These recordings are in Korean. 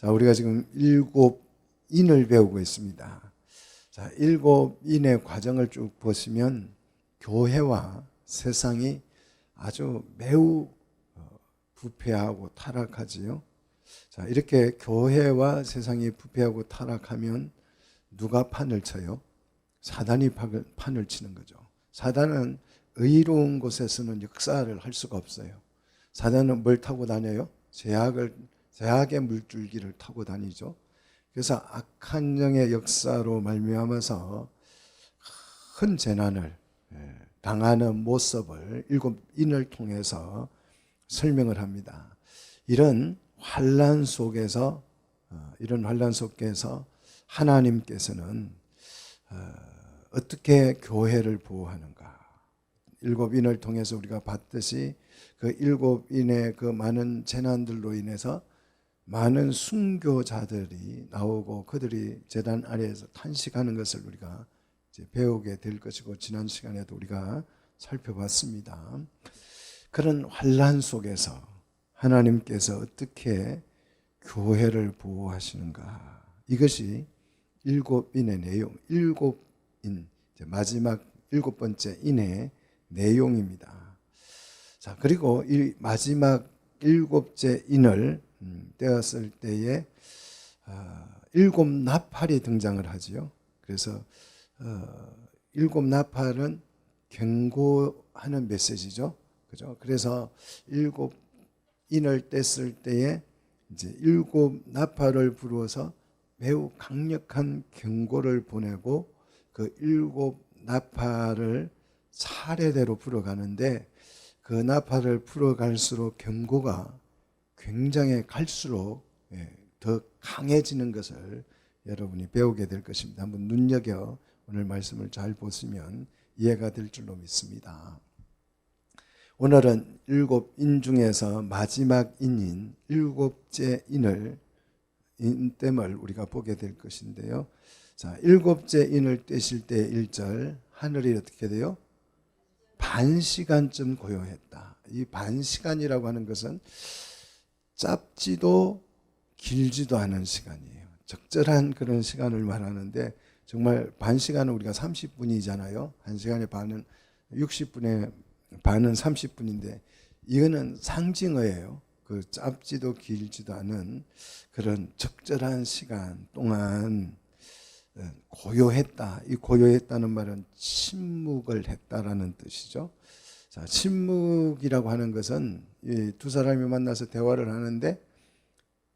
자, 우리가 지금 일곱 인을 배우고 있습니다. 자, 일곱 인의 과정을 쭉 보시면 교회와 세상이 아주 매우 부패하고 타락하지요. 자, 이렇게 교회와 세상이 부패하고 타락하면 누가 판을 쳐요? 사단이 판을 치는 거죠. 사단은 의로운 곳에서는 역사를 할 수가 없어요. 사단은 뭘 타고 다녀요? 죄악의 물줄기를 타고 다니죠. 그래서 악한 영의 역사로 말미암아서 큰 재난을 당하는 모습을 일곱 인을 통해서 설명을 합니다. 이런 환난 속에서 하나님께서는 어떻게 교회를 보호하는가? 일곱 인을 통해서 우리가 봤듯이 그 일곱 인의 그 많은 재난들로 인해서 많은 순교자들이 나오고 그들이 제단 아래에서 탄식하는 것을 우리가 이제 배우게 될 것이고, 지난 시간에도 우리가 살펴봤습니다. 그런 환난 속에서 하나님께서 어떻게 교회를 보호하시는가? 이것이 일곱 인의 내용, 일곱 인, 마지막 일곱 번째 인의 내용입니다. 자, 그리고 이 마지막 일곱째 인을 떼었을 때에 일곱 나팔이 등장을 하지요. 그래서 일곱 나팔은 경고하는 메시지죠. 그죠? 그래서 일곱 인을 뗐을 때에 이제 일곱 나팔을 불어서 매우 강력한 경고를 보내고 그 일곱 나팔을 차례대로 불어가는데, 그 나팔을 불어갈수록 경고가 굉장히 갈수록 더 강해지는 것을 여러분이 배우게 될 것입니다. 한번 눈여겨 오늘 말씀을 잘 보시면 이해가 될 줄로 믿습니다. 오늘은 일곱 인 중에서 마지막 인인 일곱째 인땜을 우리가 보게 될 것인데요. 자, 일곱째 인을 떼실 때 1절, 하늘이 어떻게 돼요? 반시간쯤 고요했다. 이 반시간이라고 하는 것은 짧지도 길지도 않은 시간이에요. 적절한 그런 시간을 말하는데, 정말 반시간은 우리가 30분이잖아요. 1시간의 반은 60분의 반은 30분인데 이거는 상징어예요. 그 짧지도 길지도 않은 그런 적절한 시간 동안 고요했다. 이 고요했다는 말은 침묵을 했다라는 뜻이죠. 자, 침묵이라고 하는 것은 이 두 사람이 만나서 대화를 하는데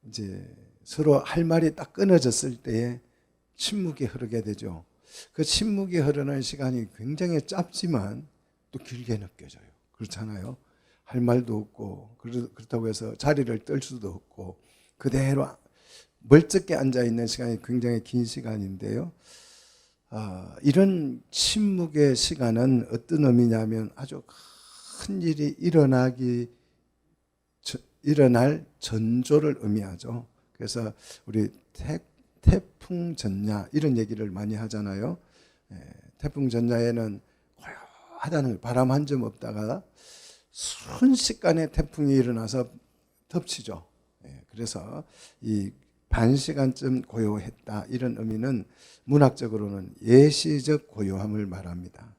이제 서로 할 말이 딱 끊어졌을 때에 침묵이 흐르게 되죠. 그 침묵이 흐르는 시간이 굉장히 짧지만 또 길게 느껴져요. 그렇잖아요. 할 말도 없고, 그렇다고 해서 자리를 뜰 수도 없고, 그대로 멀쩡히 앉아있는 시간이 굉장히 긴 시간인데요. 이런 침묵의 시간은 어떤 의미냐면 아주 큰 일이 일어날 전조를 의미하죠. 그래서 우리 태풍 전야 이런 얘기를 많이 하잖아요. 태풍 전야에는 고요하다는, 바람 한 점 없다가 순식간에 태풍이 일어나서 덮치죠. 그래서 이 반시간쯤 고요했다, 이런 의미는 문학적으로는 예시적 고요함을 말합니다.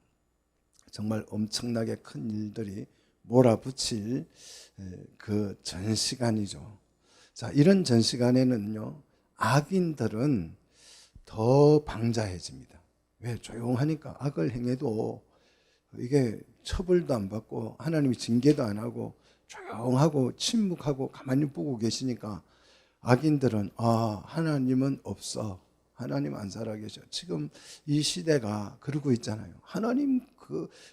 정말 엄청나게 큰 일들이 몰아붙일 그 전시간이죠. 자, 이런 전시간에는요, 악인들은 더 방자해집니다. 왜? 조용하니까. 악을 행해도 이게 처벌도 안 받고 하나님이 징계도 안 하고 조용하고 침묵하고 가만히 보고 계시니까 악인들은 하나님은 없어, 하나님 안 살아계셔, 지금 이 시대가 그러고 있잖아요. 하나님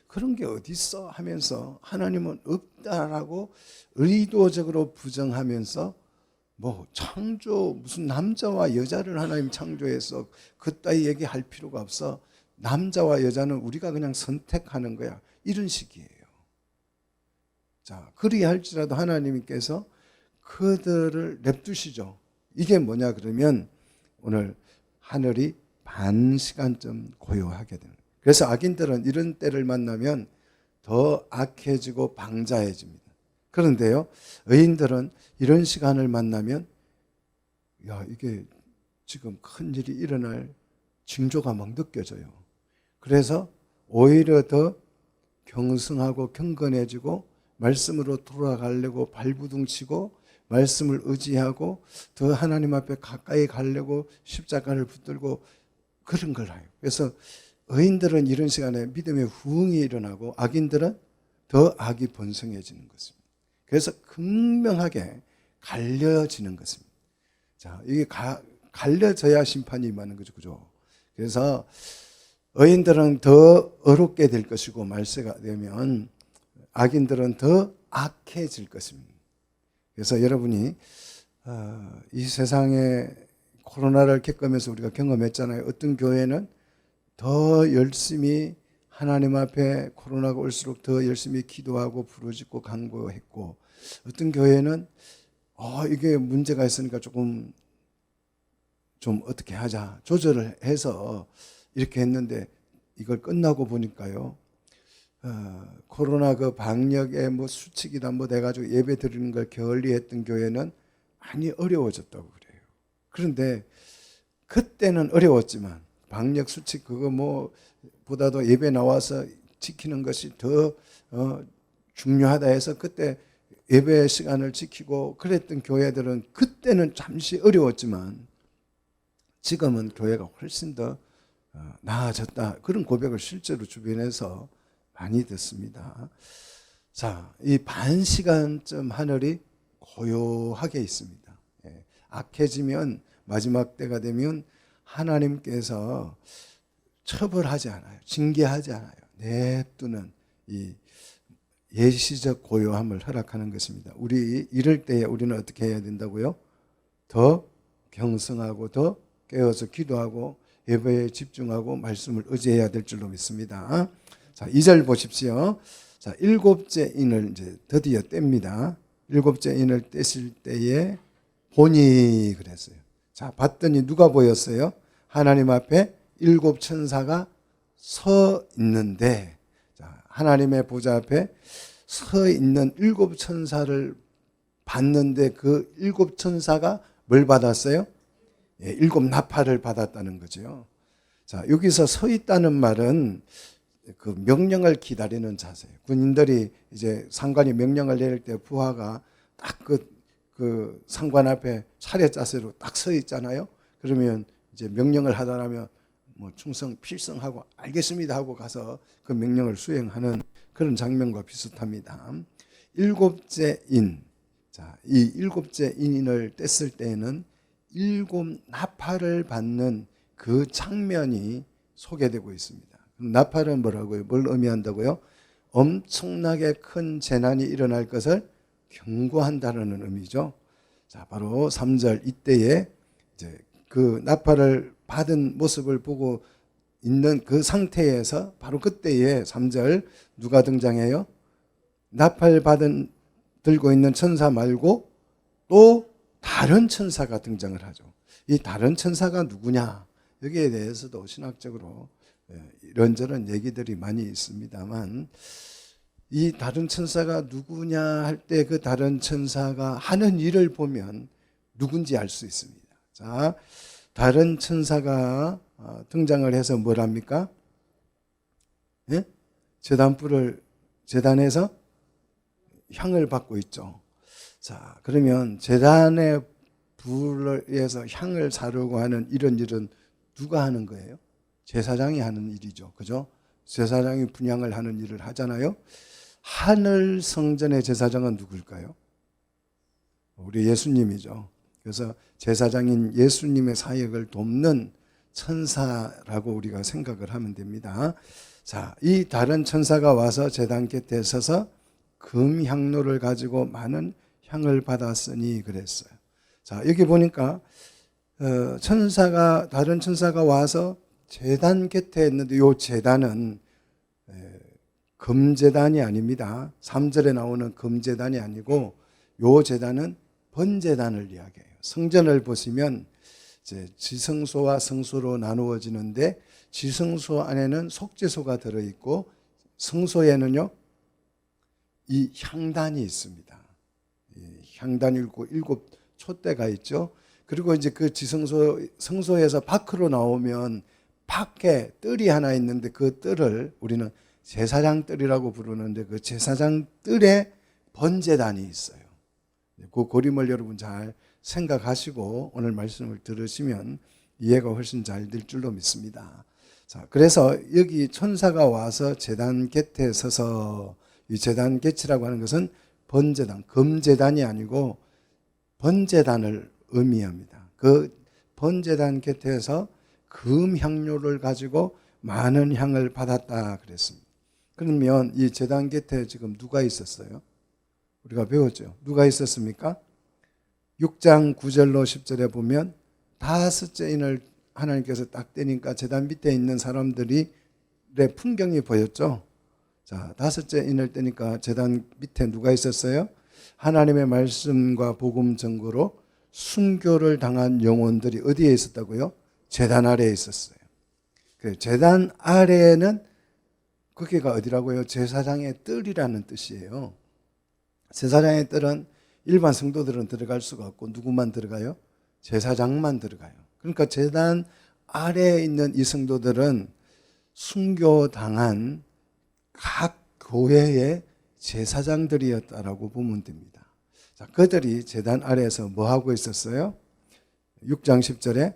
그런 게 어디 있어 하면서 하나님은 없다라고 의도적으로 부정하면서 창조, 무슨 남자와 여자를 하나님 창조해서 그따위 얘기할 필요가 없어, 남자와 여자는 우리가 그냥 선택하는 거야, 이런 식이에요. 자, 그리할지라도 하나님께서 그들을 냅두시죠. 이게 뭐냐 그러면 오늘 하늘이 반시간쯤 고요하게 됩니다. 그래서 악인들은 이런 때를 만나면 더 악해지고 방자해집니다. 그런데요, 의인들은 이런 시간을 만나면 야, 이게 지금 큰 일이 일어날 징조가 막 느껴져요. 그래서 오히려 더 경성하고 경건해지고 말씀으로 돌아가려고 발부둥치고 말씀을 의지하고 더 하나님 앞에 가까이 가려고 십자가를 붙들고 그런 걸 해요. 그래서 의인들은 이런 시간에 믿음의 후흥이 일어나고 악인들은 더 악이 번성해지는 것입니다. 그래서 극명하게 갈려지는 것입니다. 자, 이게 갈려져야 심판이 임하는 거죠. 그죠? 그래서 의인들은 더 어렵게 될 것이고 말세가 되면 악인들은 더 악해질 것입니다. 그래서 여러분이 이 세상에 코로나를 겪으면서 우리가 경험했잖아요. 어떤 교회는 더 열심히 하나님 앞에 코로나가 올수록 더 열심히 기도하고 부르짖고 간구했고, 어떤 교회는 이게 문제가 있으니까 좀 어떻게 하자 조절을 해서 이렇게 했는데, 이걸 끝나고 보니까요, 코로나 그 방역의 뭐 수칙이다 뭐 돼가지고 예배 드리는 걸 게을리했던 교회는 많이 어려워졌다고 그래요. 그런데 그때는 어려웠지만 방역 수칙 그거 뭐 보다도 예배 나와서 지키는 것이 더 중요하다 해서 그때 예배 시간을 지키고 그랬던 교회들은 그때는 잠시 어려웠지만 지금은 교회가 훨씬 더 나아졌다, 그런 고백을 실제로 주변에서 많이 듣습니다. 자, 이 반시간쯤 하늘이 고요하게 있습니다. 악해지면 마지막 때가 되면 하나님께서 처벌하지 않아요. 징계하지 않아요. 냅두는 이 예시적 고요함을 허락하는 것입니다. 우리 이럴 때에 우리는 어떻게 해야 된다고요? 더 경성하고 더 깨어서 기도하고 예배에 집중하고 말씀을 의지해야 될 줄로 믿습니다. 자, 2절 보십시오. 자, 일곱째 인을 이제 드디어 뗍니다. 일곱째 인을 떼실 때에 보니 그랬어요. 자, 봤더니 누가 보였어요? 하나님 앞에 일곱 천사가 서 있는데, 자, 하나님의 보좌 앞에 서 있는 일곱 천사를 봤는데 그 일곱 천사가 뭘 받았어요? 일곱 나팔을 받았다는 거죠. 자, 여기서 서 있다는 말은 그 명령을 기다리는 자세예요. 군인들이 이제 상관이 명령을 내릴 때 부하가 딱 그 상관 앞에 차례 자세로 딱 서 있잖아요. 그러면 이제 명령을 하다라면 뭐 충성 필성하고 알겠습니다 하고 가서 그 명령을 수행하는 그런 장면과 비슷합니다. 일곱째 인, 자, 이 일곱째 인을 뗐을 때에는 일곱 나팔을 받는 그 장면이 소개되고 있습니다. 나팔은 뭐라고요? 뭘 의미한다고요? 엄청나게 큰 재난이 일어날 것을 경고한다는 의미죠. 자, 바로 3절 이때에 이제 그 나팔을 받은 모습을 보고 있는 그 상태에서 바로 그때에 3절 누가 등장해요? 나팔 들고 있는 천사 말고 또 다른 천사가 등장을 하죠. 이 다른 천사가 누구냐? 여기에 대해서도 신학적으로 이런저런 얘기들이 많이 있습니다만, 이 다른 천사가 누구냐 할 때 그 다른 천사가 하는 일을 보면 누군지 알 수 있습니다. 자, 다른 천사가 등장을 해서 뭘 합니까? 예? 제단에서 향을 받고 있죠. 자, 그러면 제단의 불에서 향을 사르고 하는 이런 일은 누가 하는 거예요? 제사장이 하는 일이죠. 그죠? 제사장이 분향을 하는 일을 하잖아요. 하늘 성전의 제사장은 누굴까요? 우리 예수님이죠. 그래서 제사장인 예수님의 사역을 돕는 천사라고 우리가 생각을 하면 됩니다. 자, 이 다른 천사가 와서 제단 곁에 서서 금향로를 가지고 많은 향을 받았으니 그랬어요. 자, 여기 보니까 다른 천사가 와서 제단 곁에 있는데, 이 제단은 금제단이 아닙니다. 3절에 나오는 금제단이 아니고 이 제단은 번제단을 이야기해요. 성전을 보시면 이제 지성소와 성소로 나누어지는데, 지성소 안에는 속죄소가 들어있고 성소에는요 이 향단이 있습니다. 향단이 있고 일곱 촛대가 있죠. 그리고 이제 그 성소에서 밖으로 나오면 밖에 뜰이 하나 있는데 그 뜰을 우리는 제사장 뜰이라고 부르는데 그 제사장 뜰에 번제단이 있어요. 그 고림을 여러분 잘 생각하시고 오늘 말씀을 들으시면 이해가 훨씬 잘 될 줄로 믿습니다. 자, 그래서 여기 천사가 와서 제단 곁에 서서 이 제단 곁이라고 하는 것은 번제단, 금제단이 아니고 번제단을 의미합니다. 그 번제단 곁에서 금 향료를 가지고 많은 향을 받았다 그랬습니다. 그러면 이 제단 곁에 지금 누가 있었어요? 우리가 배웠죠. 누가 있었습니까? 6장 9절로 10절에 보면 다섯째 인을 하나님께서 딱 떼니까 제단 밑에 있는 사람들의 풍경이 보였죠. 자, 다섯째 인을 떼니까 제단 밑에 누가 있었어요? 하나님의 말씀과 복음 전거로 순교를 당한 영혼들이 어디에 있었다고요? 제단 아래에 있었어요. 제단 아래에는 거기가 어디라고요? 제사장의 뜰이라는 뜻이에요. 제사장의 뜰은 일반 성도들은 들어갈 수가 없고 누구만 들어가요? 제사장만 들어가요. 그러니까 제단 아래에 있는 이 성도들은 순교당한 각 교회의 제사장들이었다라고 보면 됩니다. 자, 그들이 제단 아래에서 뭐 하고 있었어요? 6장 10절에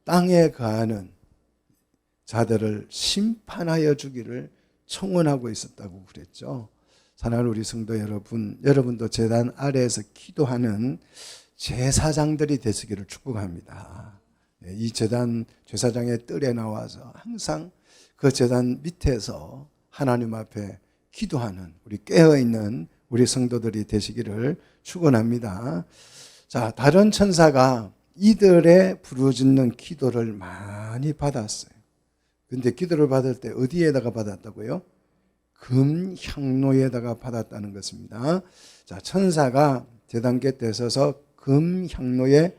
땅에 거하는 자들을 심판하여 주기를 청원하고 있었다고 그랬죠. 사랑하는 우리 성도 여러분, 여러분도 제단 아래에서 기도하는 제사장들이 되시기를 축복합니다. 이 제단 제사장의 뜰에 나와서 항상 그 제단 밑에서 하나님 앞에 기도하는 우리 깨어있는 우리 성도들이 되시기를 축원합니다. 자, 다른 천사가 이들의 부르짖는 기도를 많이 받았어요. 근데 기도를 받을 때 어디에다가 받았다고요? 금향로에다가 받았다는 것입니다. 자, 천사가 제단 곁에 서서 금향로에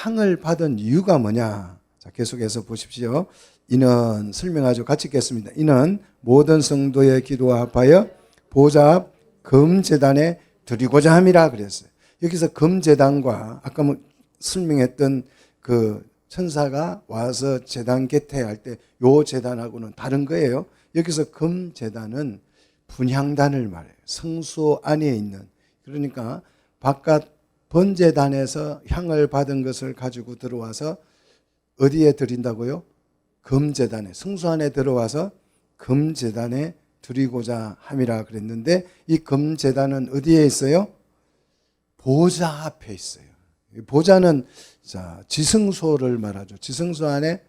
향을 받은 이유가 뭐냐? 자, 계속해서 보십시오. 이는 설명하죠. 같이 읽겠습니다. 이는 모든 성도의 기도와 합하여 보좌 앞 금제단에 드리고자 함이라 그랬어요. 여기서 금제단과 아까 설명했던 그 천사가 와서 제단 곁에 할 때 요 제단하고는 다른 거예요. 여기서 금제단은 분향단을 말해요. 성소 안에 있는, 그러니까 바깥 번제단에서 향을 받은 것을 가지고 들어와서 어디에 드린다고요? 금제단에, 성소 안에 들어와서 금제단에 드리고자 함이라 그랬는데 이 금제단은 어디에 있어요? 보좌 앞에 있어요. 보좌는 자, 지성소를 말하죠. 지성소 안에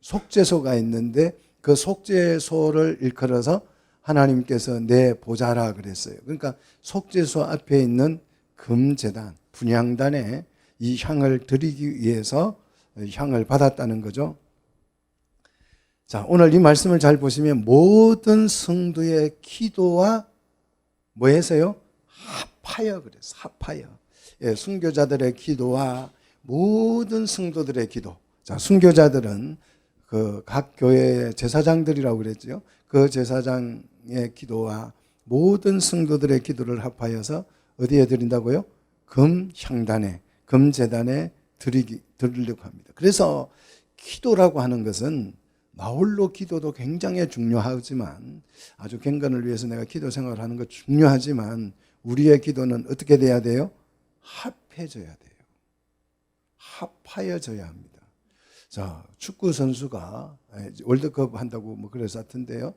속죄소가 있는데 그 속죄소를 일컬어서 하나님께서 내 보좌라 그랬어요. 그러니까 속죄소 앞에 있는 금제단, 분향단에 이 향을 드리기 위해서 향을 받았다는 거죠. 자, 오늘 이 말씀을 잘 보시면 모든 성도의 기도와 뭐 해서요? 합하여 그랬어요. 합하여. 예, 순교자들의 기도와 모든 성도들의 기도. 자, 순교자들은 그 각 교회의 제사장들이라고 그랬죠. 그 제사장의 기도와 모든 성도들의 기도를 합하여서 어디에 드린다고요? 금향단에, 금제단에 드리려고 합니다. 그래서 기도라고 하는 것은 나홀로 기도도 굉장히 중요하지만, 아주 경건을 위해서 내가 기도 생활을 하는 것 중요하지만 우리의 기도는 어떻게 돼야 돼요? 합해져야 돼요. 합하여져야 합니다. 자, 축구 선수가 월드컵 한다고 뭐 그래서 하던데요.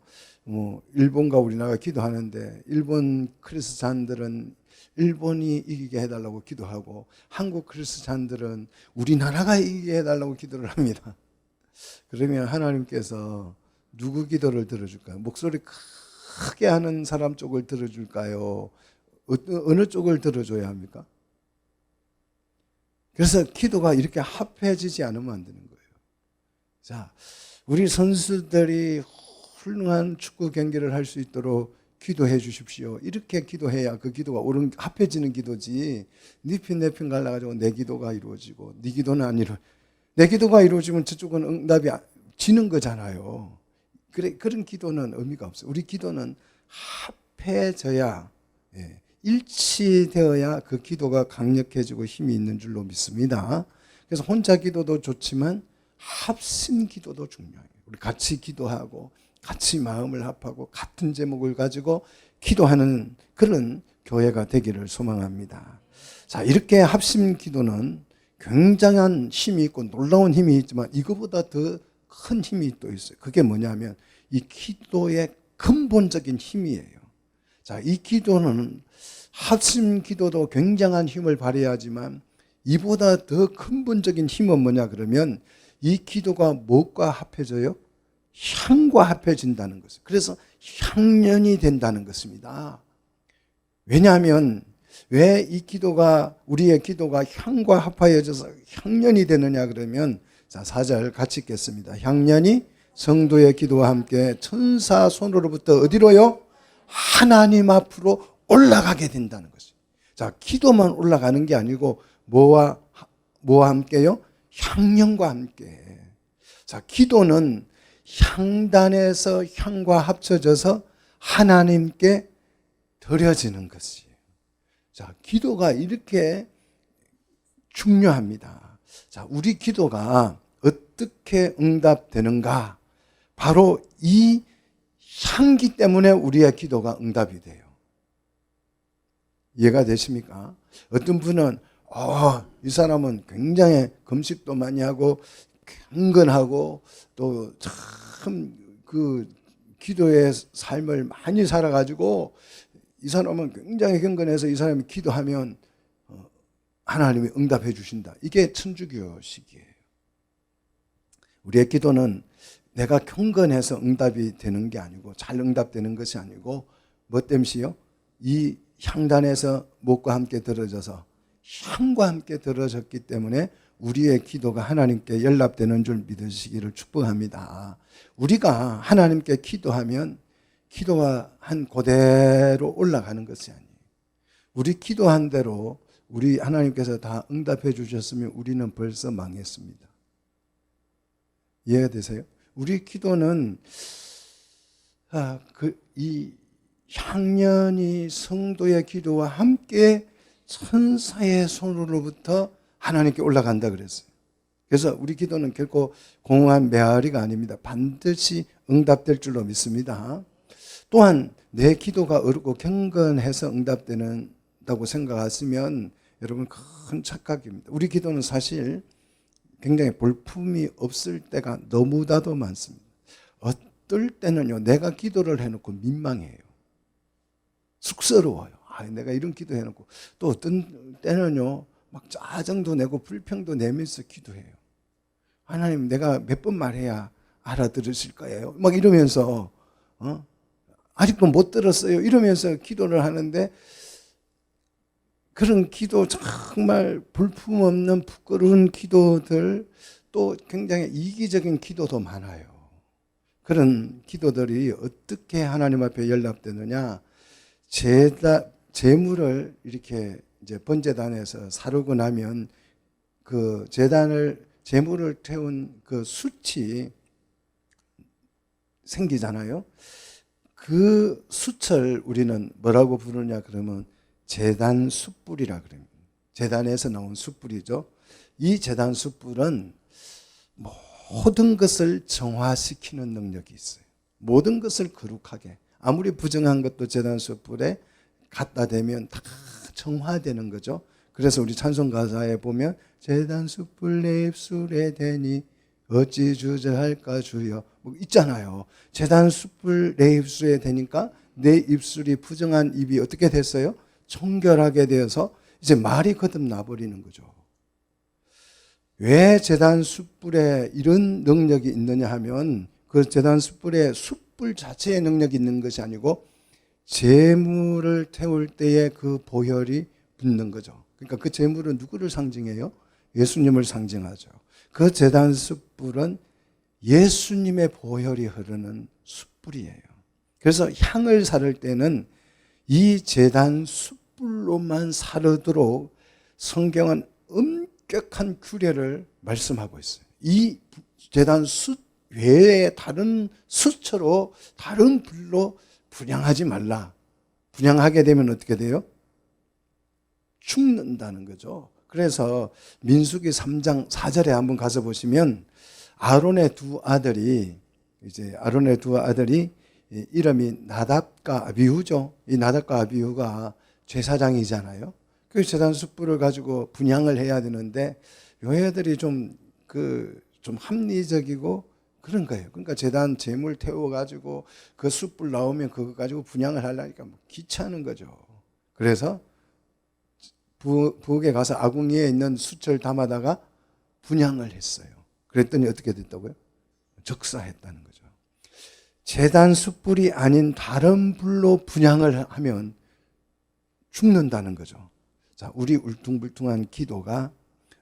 일본과 우리나라가 기도하는데 일본 크리스찬들은 일본이 이기게 해달라고 기도하고 한국 크리스찬들은 우리나라가 이기게 해달라고 기도를 합니다. 그러면 하나님께서 누구 기도를 들어줄까요? 목소리 크게 하는 사람 쪽을 들어줄까요? 어느 쪽을 들어줘야 합니까? 그래서 기도가 이렇게 합해지지 않으면 안 되는 거예요. 자, 우리 선수들이 훌륭한 축구 경기를 할 수 있도록 기도해 주십시오. 이렇게 기도해야 그 기도가 합해지는 기도지. 니핀 내핀 갈라가지고 내 기도가 이루어지고 네 기도는 안 이루어지고 내 기도가 이루어지면 저쪽은 응답이 지는 거잖아요. 그런 기도는 의미가 없어요. 우리 기도는 합해져야, 일치되어야 그 기도가 강력해지고 힘이 있는 줄로 믿습니다. 그래서 혼자 기도도 좋지만 합심 기도도 중요해요. 우리 같이 기도하고 같이 마음을 합하고 같은 제목을 가지고 기도하는 그런 교회가 되기를 소망합니다. 자, 이렇게 합심 기도는 굉장한 힘이 있고 놀라운 힘이 있지만 이거보다 더 큰 힘이 또 있어요. 그게 뭐냐면 이 기도의 근본적인 힘이에요. 자, 이 기도는 합심 기도도 굉장한 힘을 발휘하지만 이보다 더 근본적인 힘은 뭐냐 그러면 이 기도가 무엇과 합해져요? 향과 합해진다는 것이에요. 그래서 향연이 된다는 것입니다. 왜냐하면 왜 이 기도가 우리의 기도가 향과 합하여져서 향연이 되느냐 그러면 자, 4절 같이 읽겠습니다. 향연이 성도의 기도와 함께 천사 손으로부터 어디로요? 하나님 앞으로 올라가게 된다는 것이에요. 자, 기도만 올라가는 게 아니고 뭐와 함께요? 향연과 함께. 자, 기도는 향단에서 향과 합쳐져서 하나님께 드려지는 것이에요. 자, 기도가 이렇게 중요합니다. 자, 우리 기도가 어떻게 응답되는가? 바로 이 향기 때문에 우리의 기도가 응답이 돼요. 이해가 되십니까? 어떤 분은 이 사람은 굉장히 금식도 많이 하고 경건하고 또 참 그 기도의 삶을 많이 살아가지고 이 사람은 굉장히 경건해서 이 사람이 기도하면 하나님이 응답해 주신다. 이게 천주교식이에요. 우리의 기도는 내가 경건해서 응답이 되는 게 아니고 잘 응답되는 것이 아니고 뭐 때문이요? 이 향단에서 목과 함께 들어져서 향과 함께 들어졌기 때문에 우리의 기도가 하나님께 연락되는 줄 믿으시기를 축복합니다. 우리가 하나님께 기도하면 기도가 한 그대로 올라가는 것이 아니에요. 우리 기도한 대로 우리 하나님께서 다 응답해 주셨으면 우리는 벌써 망했습니다. 이해가 되세요? 우리 기도는 이 향연이 성도의 기도와 함께 천사의 손으로부터 하나님께 올라간다 그랬어요. 그래서 우리 기도는 결코 공허한 메아리가 아닙니다. 반드시 응답될 줄로 믿습니다. 또한 내 기도가 어렵고 경건해서 응답된다고 생각하시면 여러분 큰 착각입니다. 우리 기도는 사실 굉장히 볼품이 없을 때가 너무나도 많습니다. 어떨 때는요, 내가 기도를 해놓고 민망해요. 쑥스러워요. 내가 이런 기도 해놓고. 또 어떤 때는요, 막 짜증도 내고 불평도 내면서 기도해요. 하나님, 내가 몇 번 말해야 알아들으실 거예요. 막 이러면서, 아직도 못 들었어요. 이러면서 기도를 하는데, 그런 기도, 정말 볼품없는 부끄러운 기도들, 또 굉장히 이기적인 기도도 많아요. 그런 기도들이 어떻게 하나님 앞에 연락되느냐? 제물을 이렇게 이제 번제단에서 사르고 나면 그 제물을 태운 그 숯이 생기잖아요. 그 숯을 우리는 뭐라고 부르냐 그러면 제단 숯불이라 그럽니다. 제단에서 나온 숯불이죠. 이 제단 숯불은 모든 것을 정화시키는 능력이 있어요. 모든 것을 거룩하게. 아무리 부정한 것도 제단 숯불에 갖다 대면 다 정화되는 거죠. 그래서 우리 찬송 가사에 보면 제단 숯불 내 입술에 대니 어찌 주저할까 주여 있잖아요. 제단 숯불 내 입술에 대니까 내 입술이 부정한 입이 어떻게 됐어요? 청결하게 되어서 이제 말이 거듭나 버리는 거죠. 왜 제단 숯불에 이런 능력이 있느냐 하면 그 제단 숯불에 숯불 자체의 능력이 있는 것이 아니고 제물을 태울 때에 그 보혈이 붙는 거죠. 그러니까 그 제물은 누구를 상징해요? 예수님을 상징하죠. 그 제단 숯불은 예수님의 보혈이 흐르는 숯불이에요. 그래서 향을 사를 때는 이 제단 숯불로만 사르도록 성경은 엄격한 규례를 말씀하고 있어요. 이 제단 숯 외에 다른 숯처로 다른 불로 분향하지 말라. 분향하게 되면 어떻게 돼요? 죽는다는 거죠. 그래서 민수기 3장 4절에 한번 가서 보시면 아론의 두 아들이 이름이 나답과 아비후죠. 이 나답과 아비후가 제사장이잖아요. 그 제단 숯불을 가지고 분향을 해야 되는데 요 애들이 좀 합리적이고 그런 거예요. 그러니까 제단 제물 태워 가지고 그 숯불 나오면 그거 가지고 분향을 하려니까 뭐 귀찮은 거죠. 그래서 부엌에 가서 아궁이에 있는 숯을 담아다가 분향을 했어요. 그랬더니 어떻게 됐다고요? 적사했다는 거죠. 제단 숯불이 아닌 다른 불로 분향을 하면 죽는다는 거죠. 자, 우리 울퉁불퉁한 기도가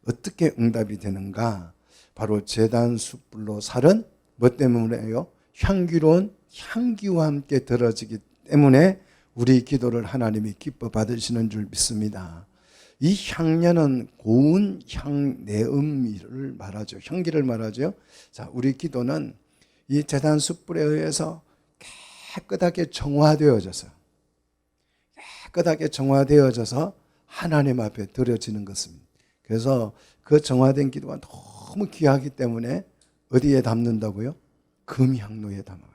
어떻게 응답이 되는가? 바로 제단 숯불로 살은 뭐 때문에요? 향기로운 향기와 함께 들어지기 때문에 우리 기도를 하나님이 기뻐 받으시는 줄 믿습니다. 이 향년은 고운 향내음을 말하죠. 향기를 말하죠. 자, 우리 기도는 이 제단 숯불에 의해서 깨끗하게 정화되어져서 하나님 앞에 드려지는 것입니다. 그래서 그 정화된 기도가 너무 귀하기 때문에 어디에 담는다고요? 금향로에 담아요.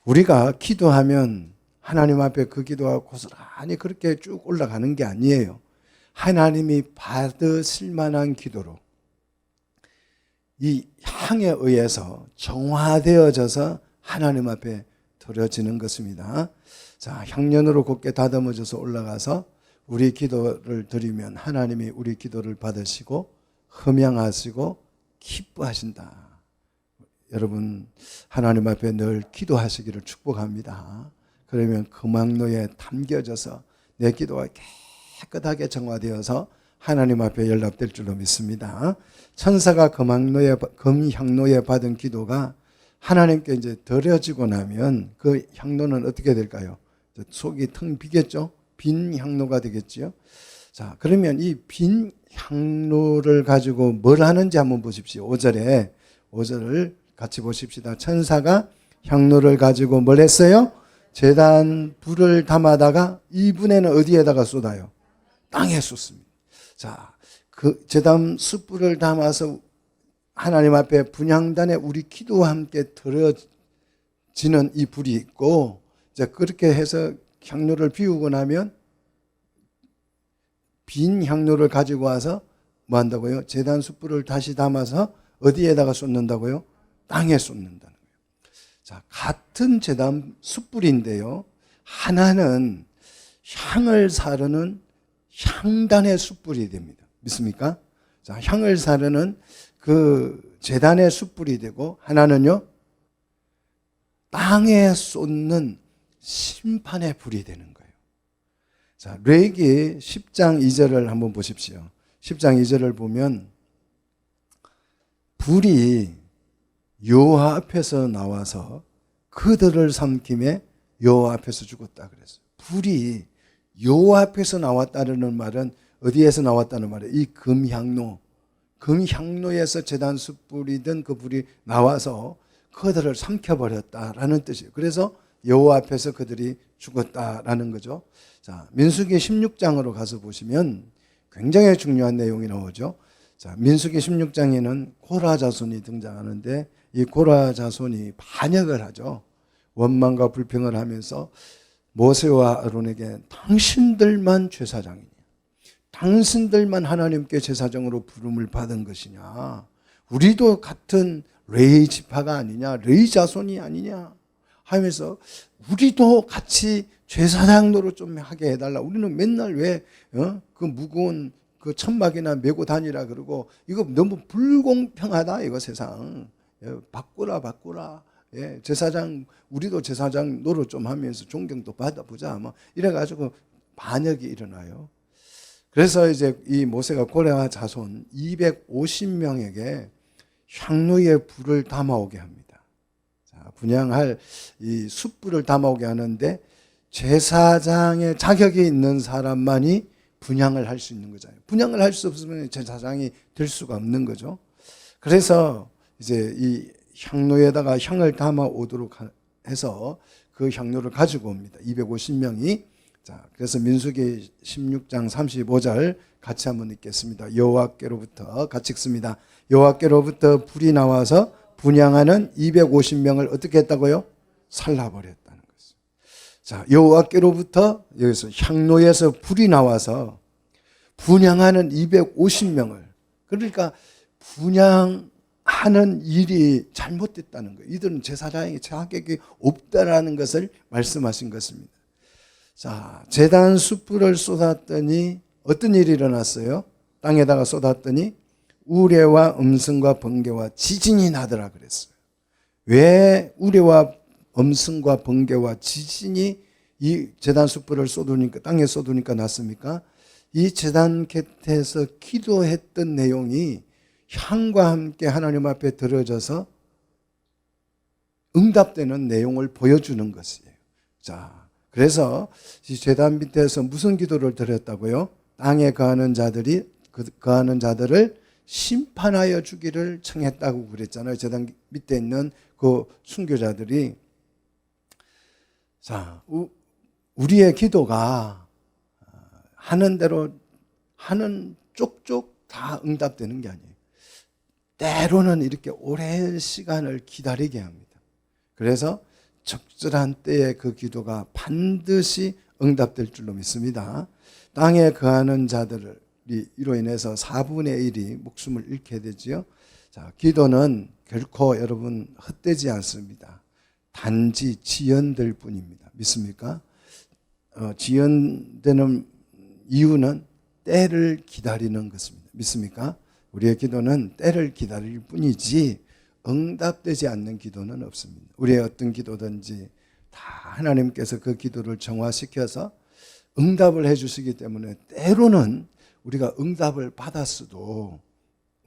우리가 기도하면 하나님 앞에 그 기도가 고스란히 그렇게 쭉 올라가는 게 아니에요. 하나님이 받으실 만한 기도로 이 향에 의해서 정화되어져서 하나님 앞에 드려지는 것입니다. 자, 향년으로 곱게 다듬어져서 올라가서 우리 기도를 드리면 하나님이 우리 기도를 받으시고 흠양하시고 기뻐하신다. 여러분 하나님 앞에 늘 기도하시기를 축복합니다. 그러면 금학로에 담겨져서 내 기도가 깨끗하게 정화되어서 하나님 앞에 연락될 줄로 믿습니다. 천사가 금향로에 받은 기도가 하나님께 이제 드려지고 나면 그 향로는 어떻게 될까요? 속이 텅 비겠죠? 빈 향로가 되겠죠? 자, 그러면 이 빈 향로를 가지고 뭘 하는지 한번 보십시오. 5절을 같이 보십시다. 천사가 향로를 가지고 뭘 했어요? 제단 불을 담아다가 이분에는 어디에다가 쏟아요? 땅에 쏟습니다. 자, 그 제단 숯불을 담아서 하나님 앞에 분향단에 우리 기도와 함께 들어지는 이 불이 있고, 이제 그렇게 해서 향로를 비우고 나면 빈 향로를 가지고 와서 뭐 한다고요? 제단 숯불을 다시 담아서 어디에다가 쏟는다고요? 땅에 쏟는다는 거예요. 자, 같은 제단 숯불인데요. 하나는 향을 사르는 향단의 숯불이 됩니다. 믿습니까? 자, 향을 사르는 그 제단의 숯불이 되고, 하나는요, 땅에 쏟는 심판의 불이 되는 거예요. 자, 레위기 10장 2절을 한번 보십시오. 10장 2절을 보면 불이 여호와 앞에서 나와서 그들을 삼킴에 여호와 앞에서 죽었다 그랬어요. 불이 여호와 앞에서 나왔다는 말은 어디에서 나왔다는 말이에요? 이 금향로에서 제단 숯불이든 그 불이 나와서 그들을 삼켜버렸다라는 뜻이에요. 그래서 여호와 앞에서 그들이 죽었다라는 거죠. 자, 민수기 16장으로 가서 보시면 굉장히 중요한 내용이 나오죠. 자, 민수기 16장에는 고라 자손이 등장하는데 이 고라 자손이 반역을 하죠. 원망과 불평을 하면서 모세와 아론에게 당신들만 제사장이냐, 당신들만 하나님께 제사장으로 부름을 받은 것이냐, 우리도 같은 레위 지파가 아니냐, 레위 자손이 아니냐 하면서 우리도 같이 제사장 노릇 좀 하게 해달라. 우리는 맨날 왜 그 무거운 그 천막이나 메고 다니라 그러고, 이거 너무 불공평하다 이거 세상. 바꾸라. 예, 제사장, 우리도 제사장 노릇 좀 하면서 존경도 받아보자. 뭐 이래가지고 반역이 일어나요. 그래서 이제 이 모세가 고레와 자손 250명에게 향로에 불을 담아오게 합니다. 자, 분향할 이 숯불을 담아오게 하는데 제사장의 자격이 있는 사람만이 분향을 할 수 있는 거잖아요. 분향을 할 수 없으면 제사장이 될 수가 없는 거죠. 그래서 이제 이 향로에다가 향을 담아 오도록 해서 그 향로를 가지고 옵니다. 250명이 자, 그래서 민수기 16장 35절 같이 한번 읽겠습니다. 여호와께로부터 같이 읽습니다. 여호와께로부터 불이 나와서 분향하는 250명을 어떻게 했다고요? 살라버렸다는 것이죠. 자, 여호와께로부터 여기서 향로에서 불이 나와서 분향하는 250명을, 그러니까 분향하는 일이 잘못됐다는 거예요. 이들은 제사장의 자격이 없다라는 것을 말씀하신 것입니다. 자, 제단 숯불을 쏟았더니 어떤 일이 일어났어요? 땅에다가 쏟았더니 우레와 음성과 번개와 지진이 나더라 그랬어요. 왜 우레와 음성과 번개와 지진이 이 제단 숯불을 쏟으니까, 땅에 쏟으니까 났습니까? 이 제단 곁에서 기도했던 내용이 향과 함께 하나님 앞에 들어져서 응답되는 내용을 보여주는 것이에요. 자, 그래서 이 제단 밑에서 무슨 기도를 드렸다고요? 땅에 거하는 자들이 거하는 자들을 심판하여 주기를 청했다고 그랬잖아요. 제단 밑에 있는 그 순교자들이. 자, 우리의 기도가 하는 대로 하는 쪽쪽 다 응답되는 게 아니에요. 때로는 이렇게 오랜 시간을 기다리게 합니다. 그래서 적절한 때에 그 기도가 반드시 응답될 줄로 믿습니다. 땅에 거하는 자들이 이로 인해서 4분의 1이 목숨을 잃게 되지요. 자, 기도는 결코 여러분 헛되지 않습니다. 단지 지연될 뿐입니다. 믿습니까? 지연되는 이유는 때를 기다리는 것입니다. 믿습니까? 우리의 기도는 때를 기다릴 뿐이지 응답되지 않는 기도는 없습니다. 우리의 어떤 기도든지 다 하나님께서 그 기도를 정화시켜서 응답을 해주시기 때문에 때로는 우리가 응답을 받았어도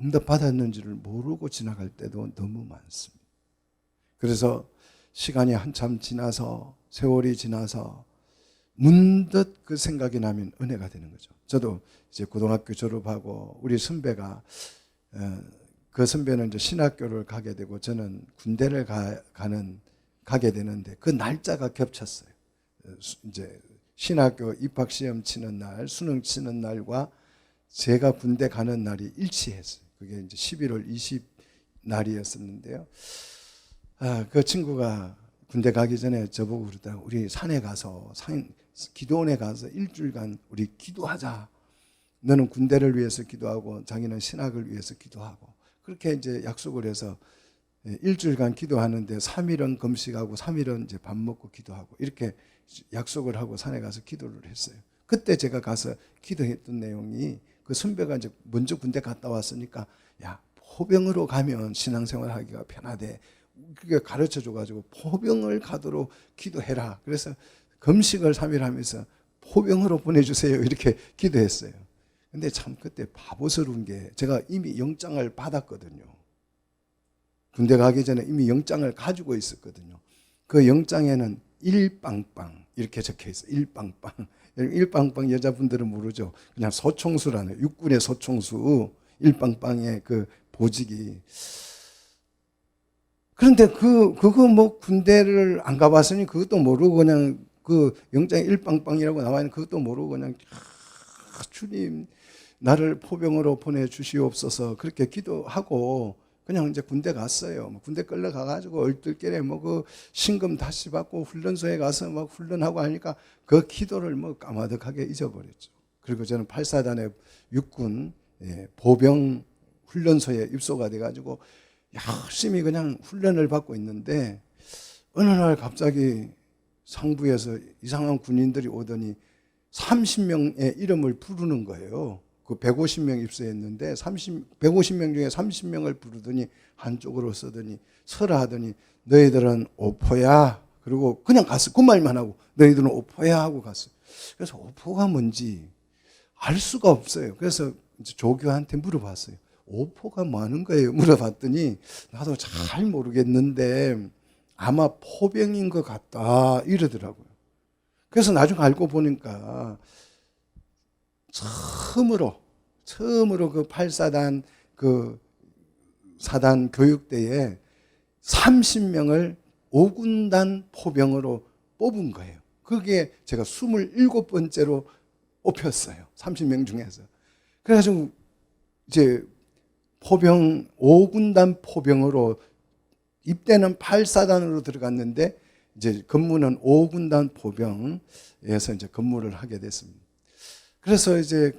응답 받았는지를 모르고 지나갈 때도 너무 많습니다. 그래서 시간이 한참 지나서 세월이 지나서 문득 그 생각이 나면 은혜가 되는 거죠. 저도 이제 고등학교 졸업하고 우리 선배가 그 선배는 이제 신학교를 가게 되고 저는 군대를 가게 되는데 그 날짜가 겹쳤어요. 이제 신학교 입학 시험 치는 날, 수능 치는 날과 제가 군대 가는 날이 일치했어요. 그게 이제 11월 20 날이었었는데요. 그 친구가 군대 가기 전에 저보고 그러다 우리 산에 가서 기도원에 가서 일주일간 우리 기도하자. 너는 군대를 위해서 기도하고 자기는 신학을 위해서 기도하고 그렇게 이제 약속을 해서 일주일간 기도하는데 3일은 금식하고 3일은 이제 밥 먹고 기도하고 이렇게 약속을 하고 산에 가서 기도를 했어요. 그때 제가 가서 기도했던 내용이 그 선배가 이제 먼저 군대 갔다 왔으니까 야, 포병으로 가면 신앙생활 하기가 편하대. 그게 가르쳐 줘가지고 포병을 가도록 기도해라. 그래서 금식을 3일 하면서 포병으로 보내주세요. 이렇게 기도했어요. 근데 참 그때 바보스러운 게 제가 이미 영장을 받았거든요. 군대 가기 전에 이미 영장을 가지고 있었거든요. 그 영장에는 일빵빵 이렇게 적혀 있어요. 일빵빵. 일빵빵 여자분들은 모르죠. 그냥 소총수라는 육군의 소총수 일빵빵의 그 보직이. 그런데 그거 뭐 군대를 안 가봤으니 그것도 모르고 그냥 그 영장에 일빵빵이라고 나와 있는 그것도 모르고 그냥 주님 나를 포병으로 보내주시옵소서 그렇게 기도하고 그냥 이제 군대 갔어요. 군대 끌려가가지고 얼떨결에 뭐 그 신금 다시 받고 훈련소에 가서 막 훈련하고 하니까 그 기도를 뭐 까마득하게 잊어버렸죠. 그리고 저는 8사단의 육군 보병 훈련소에 입소가 돼가지고 열심히 그냥 훈련을 받고 있는데 어느 날 갑자기 상부에서 이상한 군인들이 오더니 30명의 이름을 부르는 거예요. 그 150명 입소했는데 150명 중에 30명을 부르더니 한쪽으로 서더니 서라 하더니 너희들은 오포야. 그리고 그냥 갔어. 그 말만 하고 너희들은 오포야 하고 갔어요. 그래서 오포가 뭔지 알 수가 없어요. 그래서 이제 조교한테 물어봤어요. 오포가 뭐 하는 거예요? 물어봤더니 나도 잘 모르겠는데 아마 포병인 것 같다 이러더라고요. 그래서 나중에 알고 보니까 처음으로 그 8사단 그 사단 교육대에 30명을 5군단 포병으로 뽑은 거예요. 거기에 제가 27번째로 뽑혔어요. 30명 중에서. 그래가지고 이제 포병 5군단 포병으로 입대는 8사단으로 들어갔는데 이제 근무는 5군단 포병에서 이제 근무를 하게 됐습니다. 그래서 이제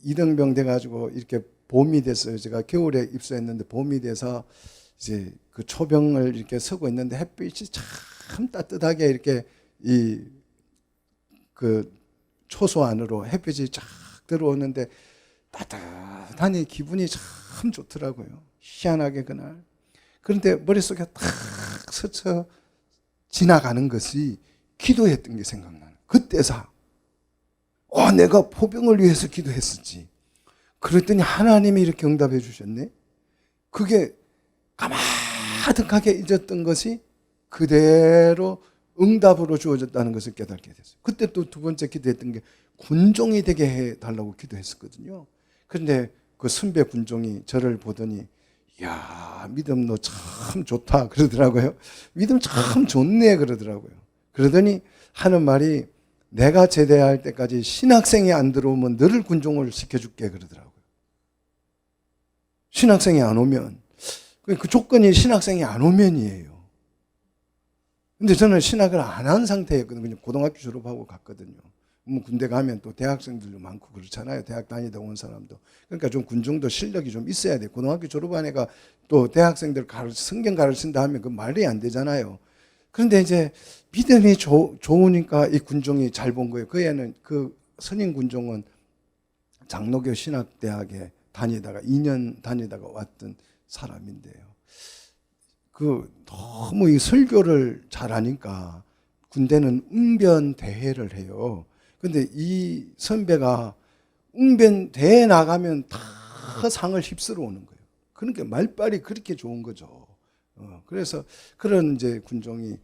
2등병 돼가지고 이렇게 봄이 됐어요. 제가 겨울에 입소했는데 봄이 돼서 이제 그 초병을 이렇게 서고 있는데 햇빛이 참 따뜻하게 이렇게 이 그 초소 안으로 햇빛이 쫙 들어오는데 따뜻하니 기분이 참 좋더라고요. 희한하게 그날. 그런데 머릿속에 딱 스쳐 지나가는 것이 기도했던 게 생각나는. 그때서 내가 포병을 위해서 기도했었지. 그랬더니 하나님이 이렇게 응답해 주셨네. 그게 가마득하게 잊었던 것이 그대로 응답으로 주어졌다는 것을 깨닫게 됐어요. 그때 또 두 번째 기도했던 게 군종이 되게 해달라고 기도했었거든요. 그런데 그 선배 군종이 저를 보더니 이야, 믿음 너 참 좋다 그러더라고요. 믿음 참 좋네 그러더라고요. 그러더니 하는 말이 내가 제대할 때까지 신학생이 안 들어오면 너를 군종을 시켜줄게 그러더라고요. 신학생이 안 오면, 그 조건이 신학생이 안 오면이에요. 근데 저는 신학을 안 한 상태였거든요. 고등학교 졸업하고 갔거든요. 뭐 군대 가면 또 대학생들도 많고 그렇잖아요. 대학 다니다 온 사람도. 그러니까 좀 군중도 실력이 좀 있어야 돼. 고등학교 졸업한 애가 또 대학생들 성경 가르친다 하면 그 말이 안 되잖아요. 그런데 이제 믿음이 좋으니까 이 군종이 잘 본 거예요. 그 애는 그 선임 군종은 장로교 신학대학에 다니다가 2년 다니다가 왔던 사람인데요. 너무 이 설교를 잘하니까 군대는 웅변 대회를 해요. 근데 이 선배가 웅변 대회 나가면 다 상을 휩쓸어 오는 거예요. 그러니까 말빨이 그렇게 좋은 거죠. 그래서 그런 이제 군종이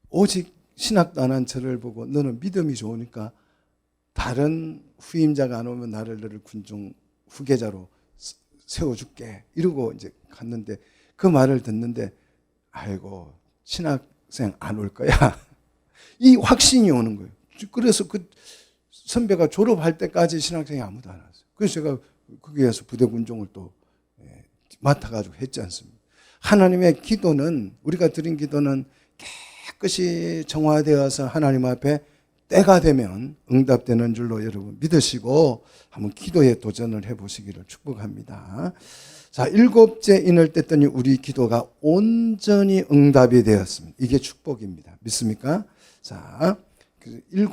오직 신학도 안 한 저를 보고 너는 믿음이 좋으니까 다른 후임자가 안 오면 너를 군종 후계자로 세워줄게. 이러고 이제 갔는데 그 말을 듣는데 아이고 신학생 안 올 거야. 이 확신이 오는 거예요. 그래서 그 선배가 졸업할 때까지 신학생이 아무도 안 왔어요. 그래서 제가 거기에서 부대 군종을 또 맡아가지고 했지 않습니까? 하나님의 기도는, 우리가 드린 기도는 깨끗이 정화되어서 하나님 앞에 때가 되면 응답되는 줄로 여러분 믿으시고 한번 기도에 도전을 해보시기를 축복합니다. 자, 7째 인을 뗐더니 우리 기도가 온전히 응답이 되었습니다. 이게 축복입니다. 믿습니까? 자, 7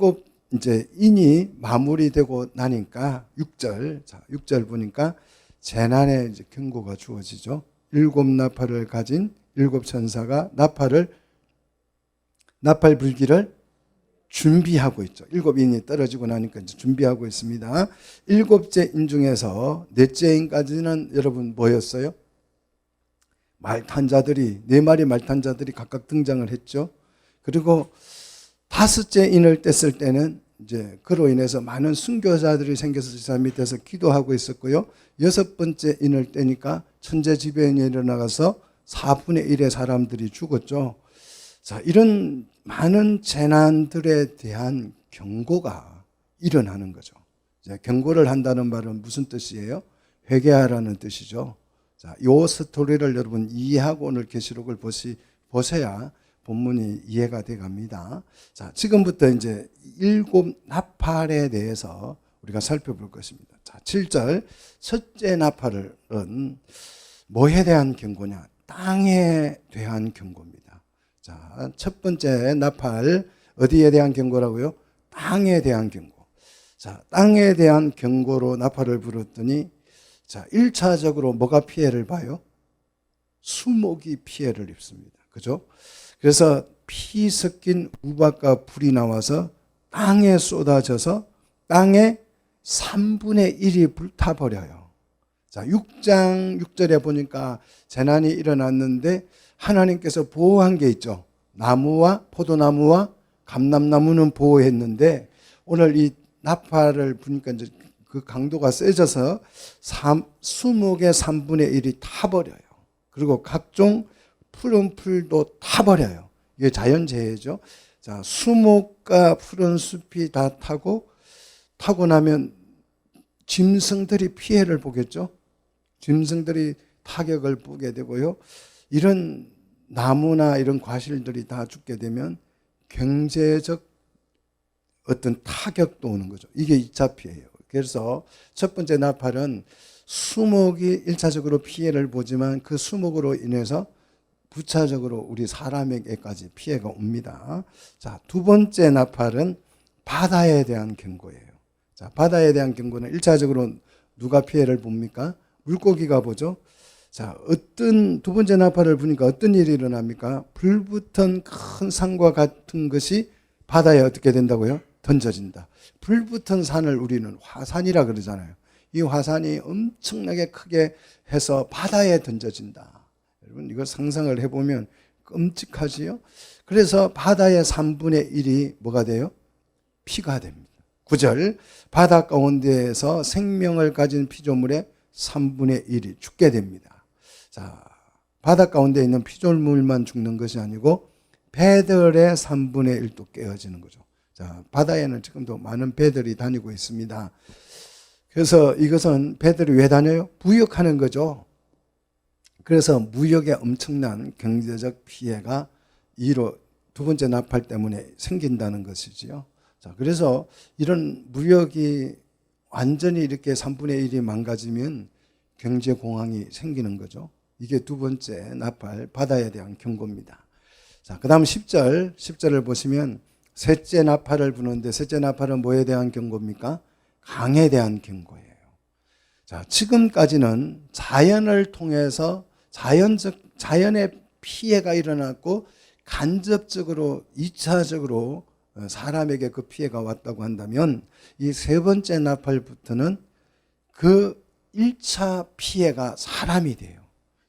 이제 인이 마무리되고 나니까 6절, 자, 6절 보니까 재난의 이제 경고가 주어지죠. 7 나팔을 가진 7 천사가 나팔 불기를 준비하고 있죠. 7 인이 떨어지고 나니까 이제 준비하고 있습니다. 7째 인 중에서 4째 인까지는 여러분 뭐였어요? 말탄 자들이, 4마리 말탄 자들이 각각 등장을 했죠. 그리고 5째 인을 뗐을 때는 이제 그로 인해서 많은 순교자들이 생겨서 제사 밑에서 기도하고 있었고요. 6번째 인을 떼니까 천재지변이 일어나가서 4분의 1의 사람들이 죽었죠. 자, 이런 많은 재난들에 대한 경고가 일어나는 거죠. 자, 경고를 한다는 말은 무슨 뜻이에요? 회개하라는 뜻이죠. 자, 이 스토리를 여러분 이해하고 오늘 계시록을 보셔야 본문이 이해가 돼 갑니다. 자, 지금부터 이제 7 나팔에 대해서 우리가 살펴볼 것입니다. 자, 7절. 첫째 나팔은 뭐에 대한 경고냐? 땅에 대한 경고입니다. 자, 첫 번째 나팔, 어디에 대한 경고라고요? 땅에 대한 경고. 자, 땅에 대한 경고로 나팔을 불었더니, 자, 1차적으로 뭐가 피해를 봐요? 수목이 피해를 입습니다. 그죠? 그래서 피 섞인 우박과 불이 나와서 땅에 쏟아져서 땅의 3분의 1이 불타버려요. 자, 6장 6절에 보니까 재난이 일어났는데 하나님께서 보호한 게 있죠. 나무와 포도나무와 감람나무는 보호했는데 오늘 이 나팔을 보니까 이제 그 강도가 세져서 수목의 3분의 1이 타버려요. 그리고 각종 푸른 풀도 타버려요. 이게 자연재해죠. 자, 수목과 푸른 숲이 다 타고 나면 짐승들이 피해를 보겠죠. 짐승들이 타격을 보게 되고요. 이런 나무나 이런 과실들이 다 죽게 되면 경제적 어떤 타격도 오는 거죠. 이게 2차 피해예요. 그래서 첫 번째 나팔은 수목이 1차적으로 피해를 보지만 그 수목으로 인해서 부차적으로 우리 사람에게까지 피해가 옵니다. 자, 두 번째 나팔은 바다에 대한 경고예요. 자, 바다에 대한 경고는 1차적으로 누가 피해를 봅니까? 물고기가 보죠. 자, 두 번째 나팔을 부니까 어떤 일이 일어납니까? 불붙은 큰 산과 같은 것이 바다에 어떻게 된다고요? 던져진다. 불붙은 산을 우리는 화산이라 그러잖아요. 이 화산이 엄청나게 크게 해서 바다에 던져진다. 여러분 이거 상상을 해보면 끔찍하지요. 그래서 바다의 3분의 1이 뭐가 돼요? 피가 됩니다. 9절 바다 가운데에서 생명을 가진 피조물의 3분의 1이 죽게 됩니다. 자, 바다 가운데 있는 피조물만 죽는 것이 아니고 배들의 3분의 1도 깨어지는 거죠. 자, 바다에는 지금도 많은 배들이 다니고 있습니다. 그래서 이것은 배들이 왜 다녀요? 무역하는 거죠. 그래서 무역에 엄청난 경제적 피해가 두 번째 나팔 때문에 생긴다는 것이지요. 자, 그래서 이런 무역이 완전히 이렇게 3분의 1이 망가지면 경제 공황이 생기는 거죠. 이게 두 번째 나팔, 바다에 대한 경고입니다. 자, 그 다음 10절을 보시면 셋째 나팔을 부는데 셋째 나팔은 뭐에 대한 경고입니까? 강에 대한 경고예요. 자, 지금까지는 자연을 통해서 자연의 피해가 일어났고 간접적으로 2차적으로 사람에게 그 피해가 왔다고 한다면 이 세 번째 나팔부터는 그 1차 피해가 사람이 돼요.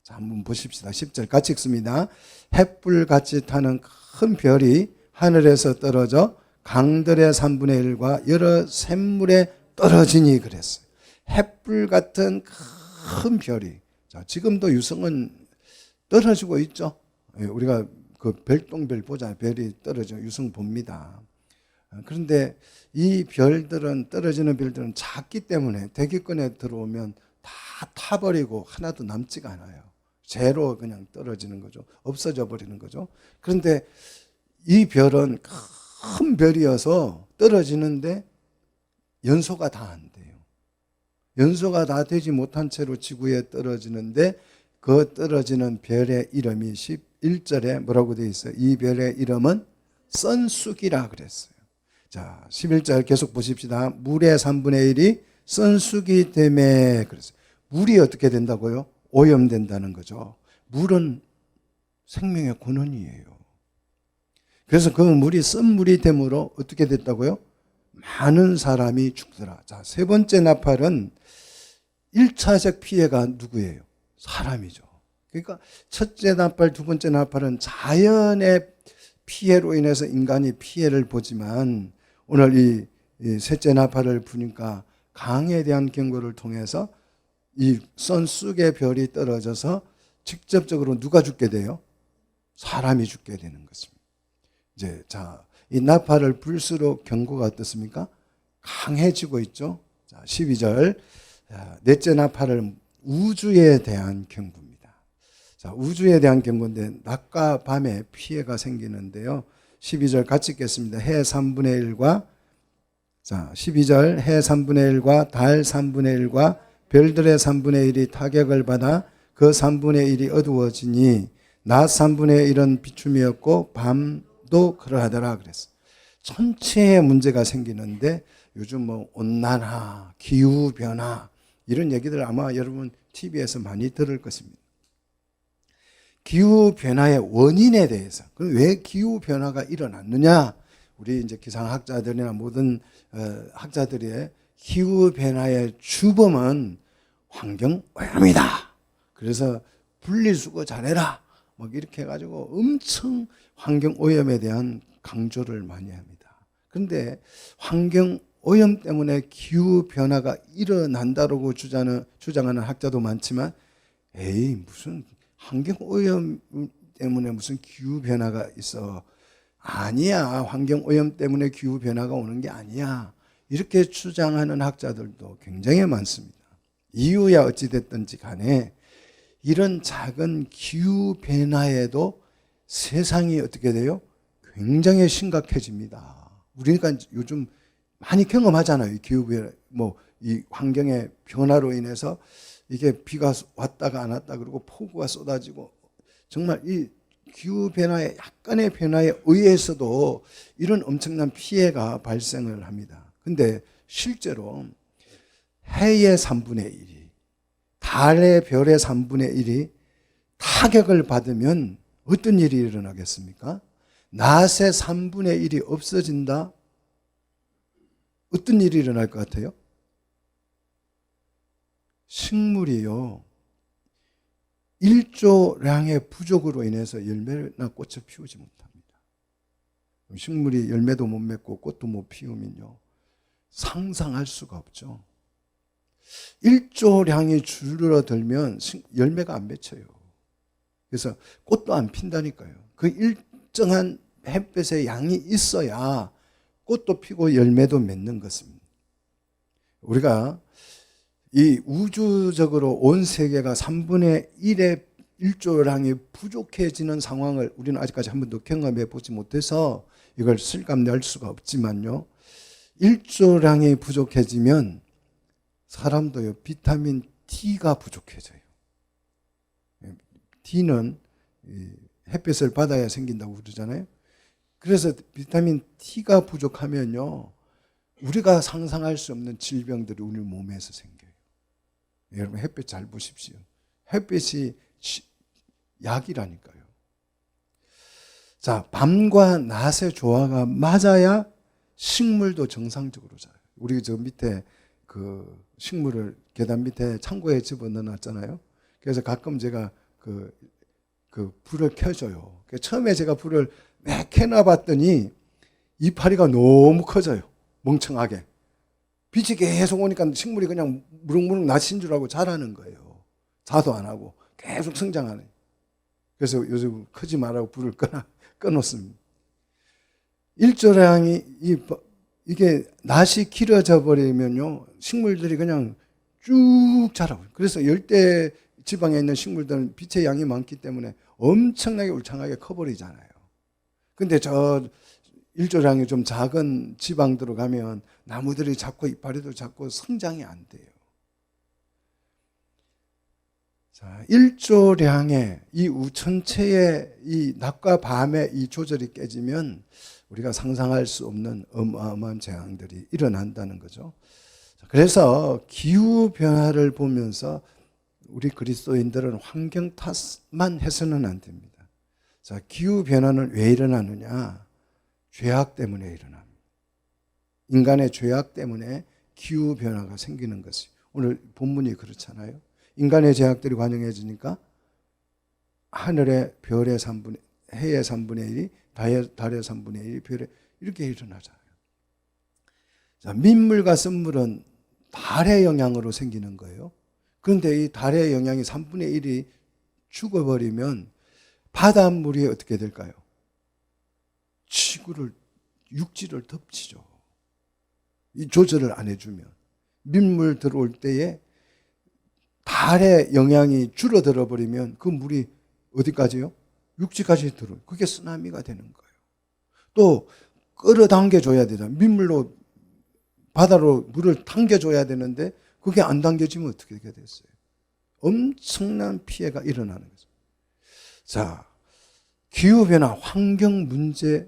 자, 한번 보십시다. 10절 같이 읽습니다. 햇불같이 타는 큰 별이 하늘에서 떨어져 강들의 3분의 1과 여러 샘물에 떨어지니 그랬어요. 햇불 같은 큰 별이, 자, 지금도 유성은 떨어지고 있죠. 우리가 그 별똥별 보잖아요. 별이 떨어져 유성 봅니다. 그런데 이 별들은, 떨어지는 별들은 작기 때문에 대기권에 들어오면 다 타버리고 하나도 남지가 않아요. 제로 그냥 떨어지는 거죠. 없어져 버리는 거죠. 그런데 이 별은 큰 별이어서 떨어지는데 연소가 다 안 돼요. 연소가 다 되지 못한 채로 지구에 떨어지는데 그 떨어지는 별의 이름이 11절에 뭐라고 되어 있어요? 이 별의 이름은 썬쑥이라 그랬어요. 자, 11절 계속 보십시다. 물의 3분의 1이 썬쑥이 되매 그랬어요. 물이 어떻게 된다고요? 오염된다는 거죠. 물은 생명의 근원이에요. 그래서 그 물이 썬물이 됨으로 어떻게 됐다고요? 많은 사람이 죽더라. 자, 세 번째 나팔은 1차적 피해가 누구예요? 사람이죠. 그러니까 첫째 나팔, 두 번째 나팔은 자연의 피해로 인해서 인간이 피해를 보지만 오늘 이 셋째 나팔을 부니까 강에 대한 경고를 통해서 이 썬쑥의 별이 떨어져서 직접적으로 누가 죽게 돼요? 사람이 죽게 되는 것입니다. 이제 자, 이 나팔을 불수록 경고가 어떻습니까? 강해지고 있죠. 자, 12절 넷째 나팔을 우주에 대한 경고입니다. 자, 우주에 대한 경고인데 낮과 밤에 피해가 생기는데요. 12절 같이 읽겠습니다. 해 3분의 1과 자, 12절 해 3분의 1과 달 3분의 1과 별들의 3분의 1이 타격을 받아 그 3분의 1이 어두워지니 낮 3분의 1은 비춤이었고 밤도 그러하더라 그랬어. 전체에 문제가 생기는데 요즘 뭐 온난화, 기후변화 이런 얘기들 아마 여러분 TV에서 많이 들을 것입니다. 기후변화의 원인에 대해서, 그럼 왜 기후변화가 일어났느냐? 우리 이제 기상학자들이나 모든 학자들의 기후변화의 주범은 환경오염이다. 그래서 분리수거 잘해라. 막 이렇게 해가지고 엄청 환경오염에 대한 강조를 많이 합니다. 그런데 환경오염 때문에 기후변화가 일어난다고 주장하는 학자도 많지만 에이 무슨 환경오염 때문에 무슨 기후변화가 있어. 아니야, 환경오염 때문에 기후변화가 오는 게 아니야, 이렇게 주장하는 학자들도 굉장히 많습니다. 이유야 어찌됐든지 간에 이런 작은 기후변화에도 세상이 어떻게 돼요? 굉장히 심각해집니다. 우리가 요즘 많이 경험하잖아요. 기후변화, 이 환경의 변화로 인해서 이게 비가 왔다가 안 왔다 그러고 폭우가 쏟아지고, 정말 이 기후변화의 약간의 변화에 의해서도 이런 엄청난 피해가 발생을 합니다. 근데 실제로 해의 3분의 1이, 달의 별의 3분의 1이 타격을 받으면 어떤 일이 일어나겠습니까? 낫의 3분의 1이 없어진다? 어떤 일이 일어날 것 같아요? 식물이요, 1조량의 부족으로 인해서 열매나 꽃을 피우지 못합니다. 식물이 열매도 못 맺고 꽃도 못 피우면요, 상상할 수가 없죠. 1조량이 줄어들면 열매가 안 맺혀요. 그래서 꽃도 안 핀다니까요. 그 일정한 햇볕의 양이 있어야 꽃도 피고 열매도 맺는 것입니다. 우리가 이 우주적으로 온 세계가 3분의 1의 1조량이 부족해지는 상황을 우리는 아직까지 한 번도 경험해 보지 못해서 이걸 실감낼 수가 없지만요, 1조량이 부족해지면 사람도요, 비타민 D가 부족해져요. D는 햇빛을 받아야 생긴다고 그러잖아요. 그래서 비타민 D가 부족하면요, 우리가 상상할 수 없는 질병들이 우리 몸에서 생겨요. 여러분, 햇빛 잘 보십시오. 햇빛이 약이라니까요. 자, 밤과 낮의 조화가 맞아야 식물도 정상적으로 자라요. 우리 저 밑에 그 식물을 계단 밑에 창고에 집어넣어 놨잖아요. 그래서 가끔 제가 그 불을 켜줘요. 처음에 제가 불을 막 켜놔 봤더니 이파리가 너무 커져요. 멍청하게. 빛이 계속 오니까 식물이 그냥 무럭무럭 낫인 줄 알고 자라는 거예요. 자도 안 하고 계속 성장하네. 그래서 요즘 크지 말라고 불을 꺼놓습니다. 일조량이 이게 낫이 길어져 버리면요, 식물들이 그냥 쭉 자라고. 그래서 열대 지방에 있는 식물들은 빛의 양이 많기 때문에 엄청나게 울창하게 커버리잖아요. 근데 저 일조량이 좀 작은 지방으로 가면 나무들이 작고 이파리도 작고 성장이 안 돼요. 자, 일조량의 이 우천체의 이 낮과 밤의 이 조절이 깨지면 우리가 상상할 수 없는 어마어마한 재앙들이 일어난다는 거죠. 그래서 기후 변화를 보면서 우리 그리스도인들은 환경 탓만 해서는 안 됩니다. 자, 기후 변화는 왜 일어나느냐? 죄악 때문에 일어납니다. 인간의 죄악 때문에 기후 변화가 생기는 것이, 오늘 본문이 그렇잖아요. 인간의 죄악들이 관영해지니까 하늘의 별의 3분의, 해의 3분의 1이 달의 3분의 1이 별에 이렇게 일어나잖아요. 자, 민물과 썰물은 달의 영향으로 생기는 거예요. 그런데 이 달의 영향이 3분의 1이 죽어버리면 바닷물이 어떻게 될까요? 육지를 덮치죠. 이 조절을 안 해주면. 민물 들어올 때에 달의 영향이 줄어들어 버리면 그 물이 어디까지요? 육지까지 들어요. 그게 쓰나미가 되는 거예요. 또 끌어당겨줘야 되잖아요. 민물로 바다로 물을 당겨줘야 되는데 그게 안 당겨지면 어떻게 됐어요? 엄청난 피해가 일어나는 거죠. 자, 기후변화, 환경 문제,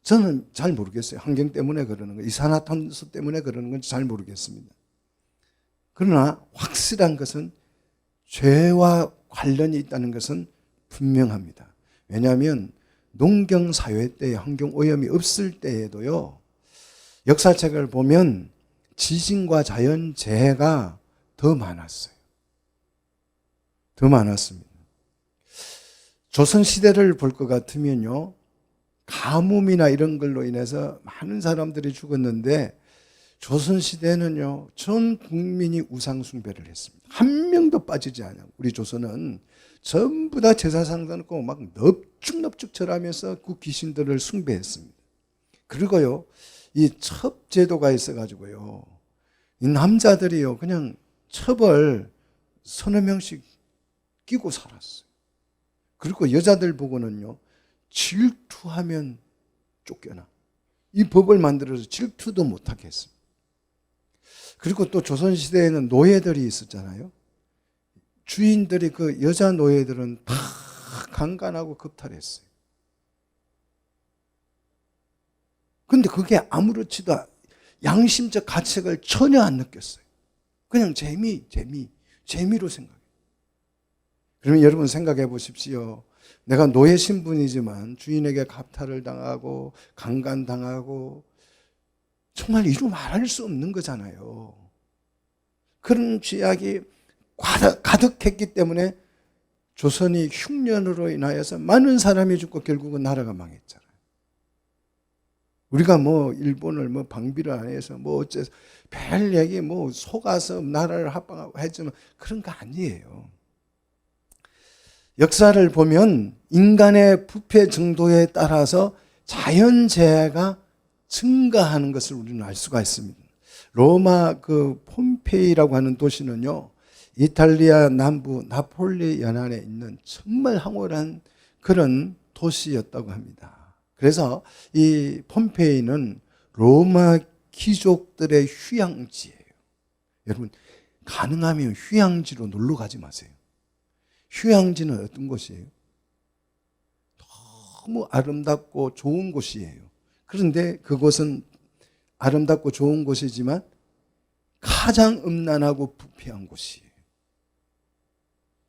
저는 잘 모르겠어요. 환경 때문에 그러는 거, 이산화탄소 때문에 그러는 건지 잘 모르겠습니다. 그러나 확실한 것은 죄와 관련이 있다는 것은 분명합니다. 왜냐하면 농경사회 때 환경오염이 없을 때에도요, 역사책을 보면 지진과 자연재해가 더 많았어요. 더 많았습니다. 조선시대를 볼 것 같으면요, 가뭄이나 이런 걸로 인해서 많은 사람들이 죽었는데 조선시대는요, 전 국민이 우상숭배를 했습니다. 한 명도 빠지지 않아요. 우리 조선은 전부 다 제사상 놓고 막 넙죽넙죽 절하면서 그 귀신들을 숭배했습니다. 그리고요, 이 첩제도가 있어가지고요, 이 남자들이요, 그냥 첩을 서너 명씩 끼고 살았어요. 그리고 여자들 보고는요, 질투하면 쫓겨나. 이 법을 만들어서 질투도 못하게 했습니다. 그리고 또 조선시대에는 노예들이 있었잖아요. 주인들이 그 여자 노예들은 다 강간하고 겁탈했어요. 근데 그게 아무렇지도 양심적 가책을 전혀 안 느꼈어요. 그냥 재미로 생각해요. 그러면 여러분 생각해 보십시오. 내가 노예 신분이지만 주인에게 갑탈을 당하고 강간당하고 정말 이루 말할 수 없는 거잖아요. 그런 죄악이 가득했기 때문에 조선이 흉년으로 인하여서 많은 사람이 죽고 결국은 나라가 망했잖아요. 우리가 뭐 일본을 뭐 방비를 안 해서 뭐 어째서 별 얘기 뭐 속아서 나라를 합방하고 했지만 그런 거 아니에요. 역사를 보면 인간의 부패 정도에 따라서 자연재해가 증가하는 것을 우리는 알 수가 있습니다. 로마 그 폼페이라고 하는 도시는요, 이탈리아 남부 나폴리 연안에 있는 정말 황홀한 그런 도시였다고 합니다. 그래서 이 폼페이는 로마 귀족들의 휴양지예요. 여러분, 가능하면 휴양지로 놀러 가지 마세요. 휴양지는 어떤 곳이에요? 너무 아름답고 좋은 곳이에요. 그런데 그곳은 아름답고 좋은 곳이지만 가장 음란하고 부패한 곳이에요.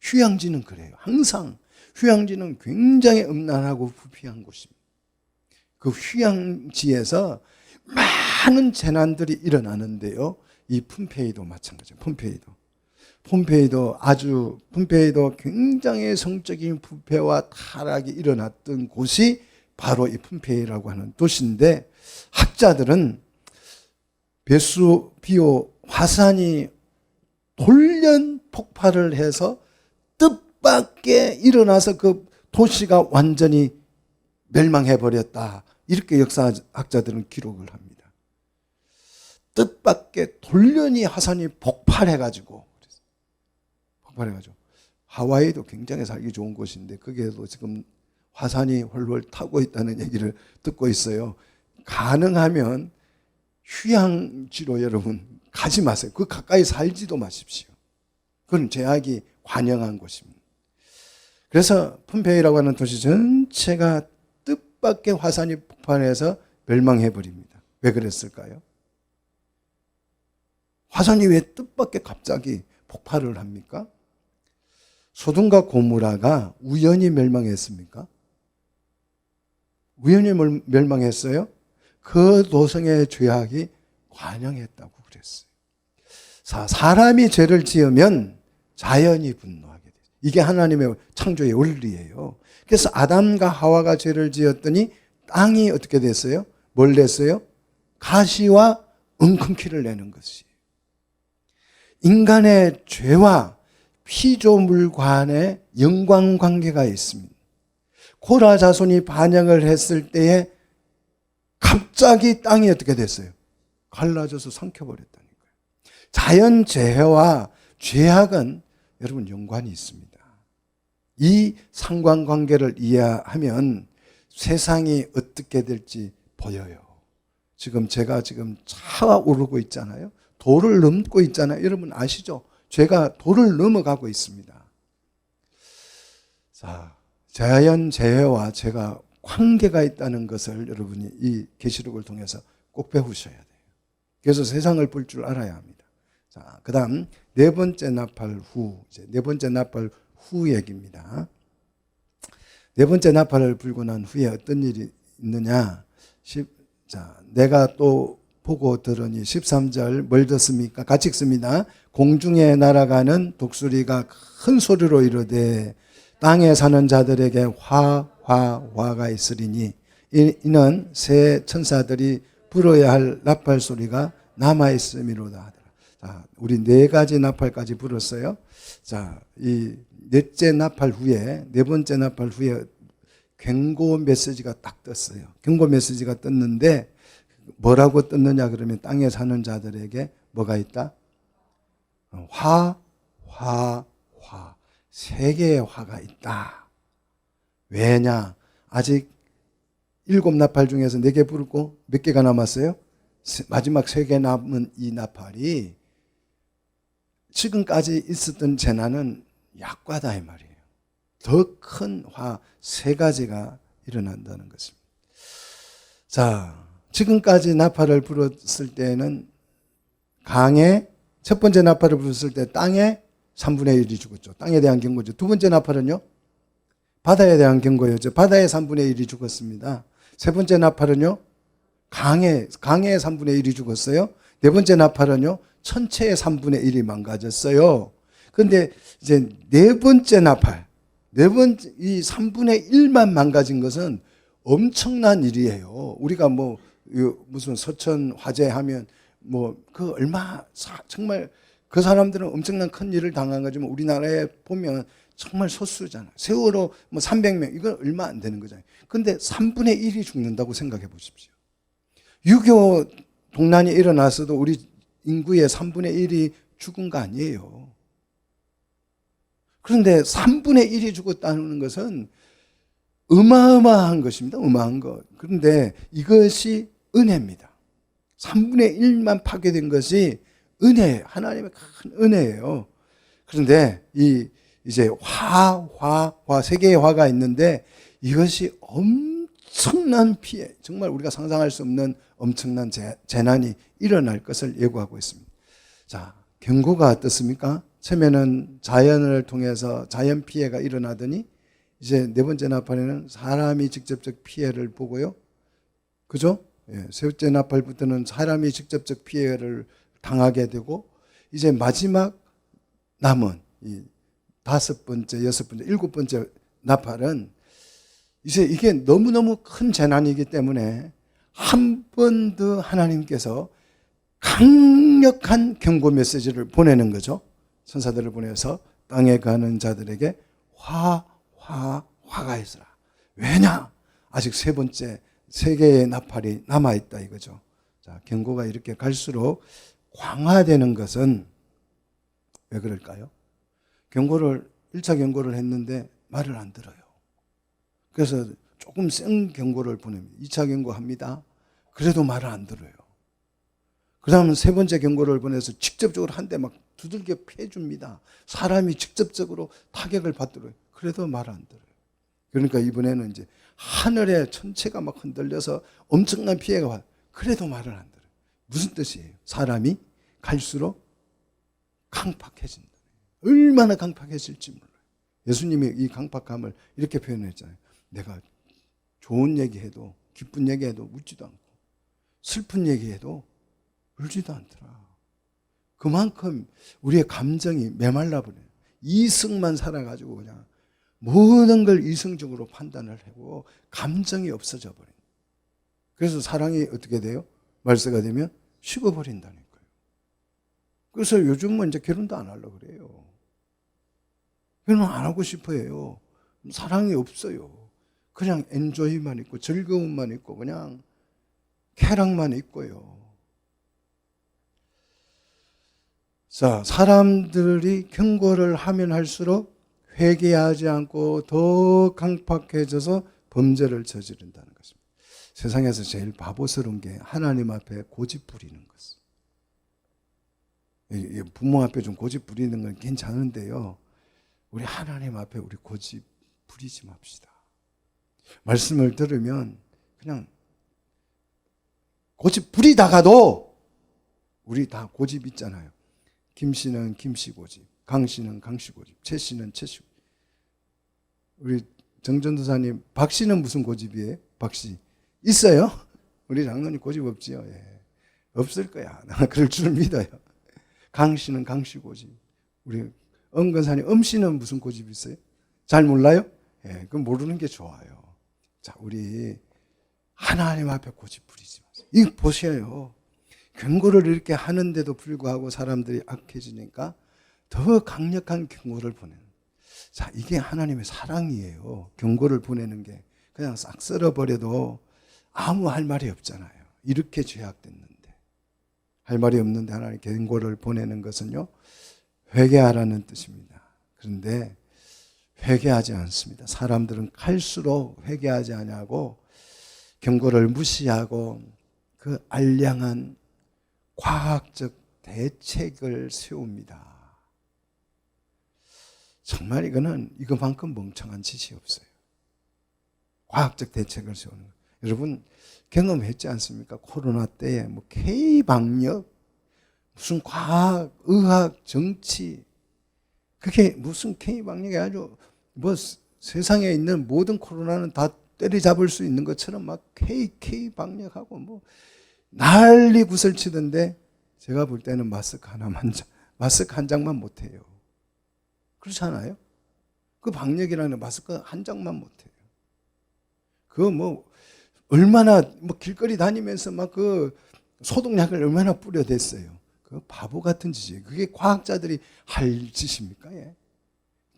휴양지는 그래요. 항상 휴양지는 굉장히 음란하고 부패한 곳입니다. 그 휴양지에서 많은 재난들이 일어나는데요. 이 폼페이도 마찬가지예요. 폼페이도 굉장히 성적인 부패와 타락이 일어났던 곳이 바로 이 폼페이라고 하는 도시인데, 학자들은 베수비오 화산이 돌연 폭발을 해서 뜻밖의 일어나서 그 도시가 완전히 멸망해버렸다, 이렇게 역사학자들은 기록을 합니다. 뜻밖의 돌연히 화산이 폭발해가지고 하와이도 굉장히 살기 좋은 곳인데 거기에도 지금 화산이 훨훨 타고 있다는 얘기를 듣고 있어요. 가능하면 휴양지로 여러분 가지 마세요. 그 가까이 살지도 마십시오. 그건 죄악이 관영한 곳입니다. 그래서 폼페이라고 하는 도시 전체가 뜻밖의 화산이 폭발해서 멸망해버립니다. 왜 그랬을까요? 화산이 왜 뜻밖의 갑자기 폭발을 합니까? 소돔과 고모라가 우연히 멸망했습니까? 우연히 멸망했어요? 그 도성의 죄악이 관영했다고 그랬어요. 사람이 죄를 지으면 자연이 분노하게 돼요. 이게 하나님의 창조의 원리예요. 그래서 아담과 하와가 죄를 지었더니 땅이 어떻게 됐어요? 뭘 냈어요? 가시와 엉겅퀴를 내는 것이에요. 인간의 죄와 피조물 간의 연관관계가 있습니다. 고라 자손이 반역을 했을 때에 갑자기 땅이 어떻게 됐어요? 갈라져서 삼켜버렸다니까요. 자연재해와 죄악은 여러분 연관이 있습니다. 이 상관관계를 이해하면 세상이 어떻게 될지 보여요. 제가 지금 차오르고 있잖아요. 도를 넘고 있잖아요. 여러분 아시죠? 죄가 도를 넘어가고 있습니다. 자, 자연재해와 죄가 관계가 있다는 것을 여러분이 이 계시록을 통해서 꼭 배우셔야 돼요. 그래서 세상을 볼 줄 알아야 합니다. 자, 그 다음 네 번째 나팔 후 얘기입니다. 네 번째 나팔을 불고 난 후에 어떤 일이 있느냐. 내가 또 보고 들으니 13절 뭘 듣습니까? 같이 읽습니다. 공중에 날아가는 독수리가 큰 소리로 이르되 땅에 사는 자들에게 화가 있으리니 이는 새 천사들이 불어야 할 나팔 소리가 남아있음이로다 하더라. 자, 우리 네 가지 나팔까지 불었어요. 자, 이 넷째 나팔 후에, 네 번째 나팔 후에 경고 메시지가 딱 떴어요. 경고 메시지가 떴는데 뭐라고 떴느냐 그러면 땅에 사는 자들에게 뭐가 있다? 화. 세 개의 화가 있다. 왜냐? 아직 7나팔 중에서 4개 불고 몇 개가 남았어요? 마지막 3개 남은 이 나팔이 지금까지 있었던 재난은 약과다 이 말이에요. 더 큰 화 3가지가 일어난다는 것입니다. 자, 지금까지 나팔을 불었을 때는 강에, 첫 번째 나팔을 불었을 때 땅에 3분의 1이 죽었죠. 땅에 대한 경고죠. 두 번째 나팔은요? 바다에 대한 경고였죠. 바다의 3분의 1이 죽었습니다. 세 번째 나팔은요? 강의 3분의 1이 죽었어요. 네 번째 나팔은요? 천체의 3분의 1이 망가졌어요. 그런데 이제 네 번째 나팔, 이 3분의 1만 망가진 것은 엄청난 일이에요. 우리가 뭐 무슨 서천 화재 하면 뭐 그 얼마 정말 그 사람들은 엄청난 큰 일을 당한 거지만 우리나라에 보면 정말 소수잖아요. 세월호 뭐 300명 이건 얼마 안 되는 거잖아요. 근데 3분의 1이 죽는다고 생각해 보십시오. 6.25 동란이 일어났어도 우리 인구의 3분의 1이 죽은 거 아니에요. 그런데 3분의 1이 죽었다는 것은 어마어마한 것입니다. 어마한 것. 그런데 이것이 은혜입니다. 3분의 1만 파괴된 것이 은혜, 하나님의 큰 은혜예요. 그런데 이제 세 개의 화가 있는데 이것이 엄청난 피해, 정말 우리가 상상할 수 없는 엄청난 재난이 일어날 것을 예고하고 있습니다. 자, 경고가 어떻습니까? 처음에는 자연을 통해서 자연 피해가 일어나더니 이제 네 번째 나팔에는 사람이 직접적 피해를 보고요. 그죠? 예, 세 번째 나팔부터는 사람이 직접적 피해를 당하게 되고 이제 마지막 남은 이 5번째, 6번째, 7번째 나팔은 이제 이게 너무너무 큰 재난이기 때문에 한 번 더 하나님께서 강력한 경고 메시지를 보내는 거죠. 천사들을 보내서 땅에 가는 자들에게 화가 있으라. 왜냐? 아직 세 개의 나팔이 남아있다 이거죠. 자, 경고가 이렇게 갈수록 강화되는 것은 왜 그럴까요? 1차 경고를 했는데 말을 안 들어요. 그래서 조금 센 경고를 보냅니다. 2차 경고합니다. 그래도 말을 안 들어요. 그 다음은 세 번째 경고를 보내서 직접적으로 한 대 막 두들겨 패줍니다. 사람이 직접적으로 타격을 받도록. 그래도 말 안 들어요. 그러니까 이번에는 이제 하늘의 천체가 막 흔들려서 엄청난 피해가 와요. 그래도 말을 안 들어요. 무슨 뜻이에요? 사람이 갈수록 강팍해진다. 얼마나 강팍해질지 몰라요. 예수님이 이 강팍함을 이렇게 표현했잖아요. 내가 좋은 얘기해도 기쁜 얘기해도 웃지도 않고 슬픈 얘기해도 울지도 않더라. 그만큼 우리의 감정이 메말라 버려요. 이성만 살아가지고 그냥 모든 걸 이성적으로 판단을 하고 감정이 없어져 버린. 그래서 사랑이 어떻게 돼요? 말세가 되면 식어버린다니까요. 그래서 요즘은 이제 결혼도 안 하려고 그래요. 결혼 안 하고 싶어 해요. 사랑이 없어요. 그냥 엔조이만 있고 즐거움만 있고 그냥 쾌락만 있고요. 자, 사람들이 경고를 하면 할수록 회개하지 않고 더 강팍해져서 범죄를 저지른다는 것입니다. 세상에서 제일 바보스러운 게 하나님 앞에 고집 부리는 것. 부모 앞에 좀 고집 부리는 건 괜찮은데요. 우리 하나님 앞에 우리 고집 부리지 맙시다. 말씀을 들으면 그냥 고집 부리다가도 우리 다 고집 있잖아요. 김 씨는 김씨 고집, 강 씨는 강씨 고집, 최 씨는 최씨 고집. 우리 정전도사님 박 씨는 무슨 고집이에요? 박 씨 있어요? 우리 장로님 고집 없지요. 예. 없을 거야. 나 그럴 줄 믿어요. 강 씨는 강씨 고집. 우리 엄건사님 엄 씨는 무슨 고집이 있어요? 잘 몰라요? 예, 그럼 모르는 게 좋아요. 자, 우리 하나님 앞에 고집 부리지 마세요. 이거 보셔요. 경고를 이렇게 하는데도 불구하고 사람들이 악해지니까 더 강력한 경고를 보내는. 자, 이게 하나님의 사랑이에요. 경고를 보내는 게. 그냥 싹 쓸어버려도 아무 할 말이 없잖아요. 이렇게 죄악됐는데. 할 말이 없는데 하나님 경고를 보내는 것은요, 회개하라는 뜻입니다. 그런데 회개하지 않습니다. 사람들은 갈수록 회개하지 않냐고 경고를 무시하고 그 알량한 과학적 대책을 세웁니다. 정말 이거만큼 멍청한 짓이 없어요. 과학적 대책을 세우는 거. 여러분 경험했지 않습니까? 코로나 때에 뭐 K방역, 무슨 과학, 의학, 정치, 그게 무슨 K방역이 아주 뭐 세상에 있는 모든 코로나는 다 때리잡을 수 있는 것처럼 막 K방역하고 뭐 난리 구슬치던데 제가 볼 때는 마스크 한 장만 못해요. 그렇지 않아요? 그 방역이라는 마스크 한 장만 못해요. 그거 뭐 얼마나 뭐 길거리 다니면서 막 그 소독약을 얼마나 뿌려댔어요. 그 바보 같은 짓이에요. 그게 과학자들이 할 짓입니까? 예.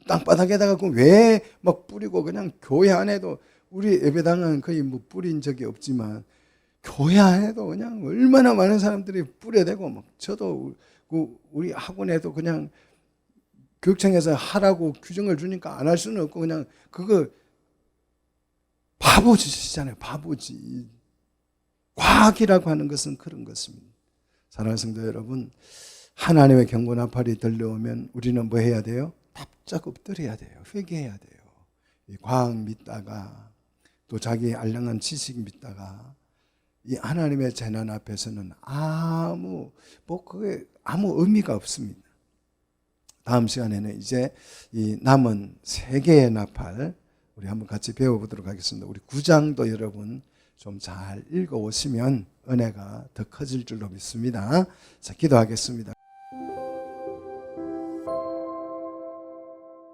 땅바닥에다가 왜 막 뿌리고, 그냥 교회 안에도, 우리 예배당은 거의 뭐 뿌린 적이 없지만 교회 안에도 그냥 얼마나 많은 사람들이 뿌려대고, 막 저도 우리 학원에도 그냥 교육청에서 하라고 규정을 주니까 안 할 수는 없고 그냥 그거 바보짓이잖아요. 바보짓. 과학이라고 하는 것은 그런 것입니다. 사랑하는 성도 여러분, 하나님의 경고 나팔이 들려오면 우리는 뭐 해야 돼요? 납작 엎드려야 돼요. 회개해야 돼요. 이 과학 믿다가 또 자기의 알량한 지식 믿다가 이 하나님의 재난 앞에서는 그게 아무 의미가 없습니다. 다음 시간에는 이제 이 남은 세 개의 나팔 우리 한번 같이 배워보도록 하겠습니다. 우리 9장도 여러분 좀 잘 읽어오시면 은혜가 더 커질 줄로 믿습니다. 자, 기도하겠습니다.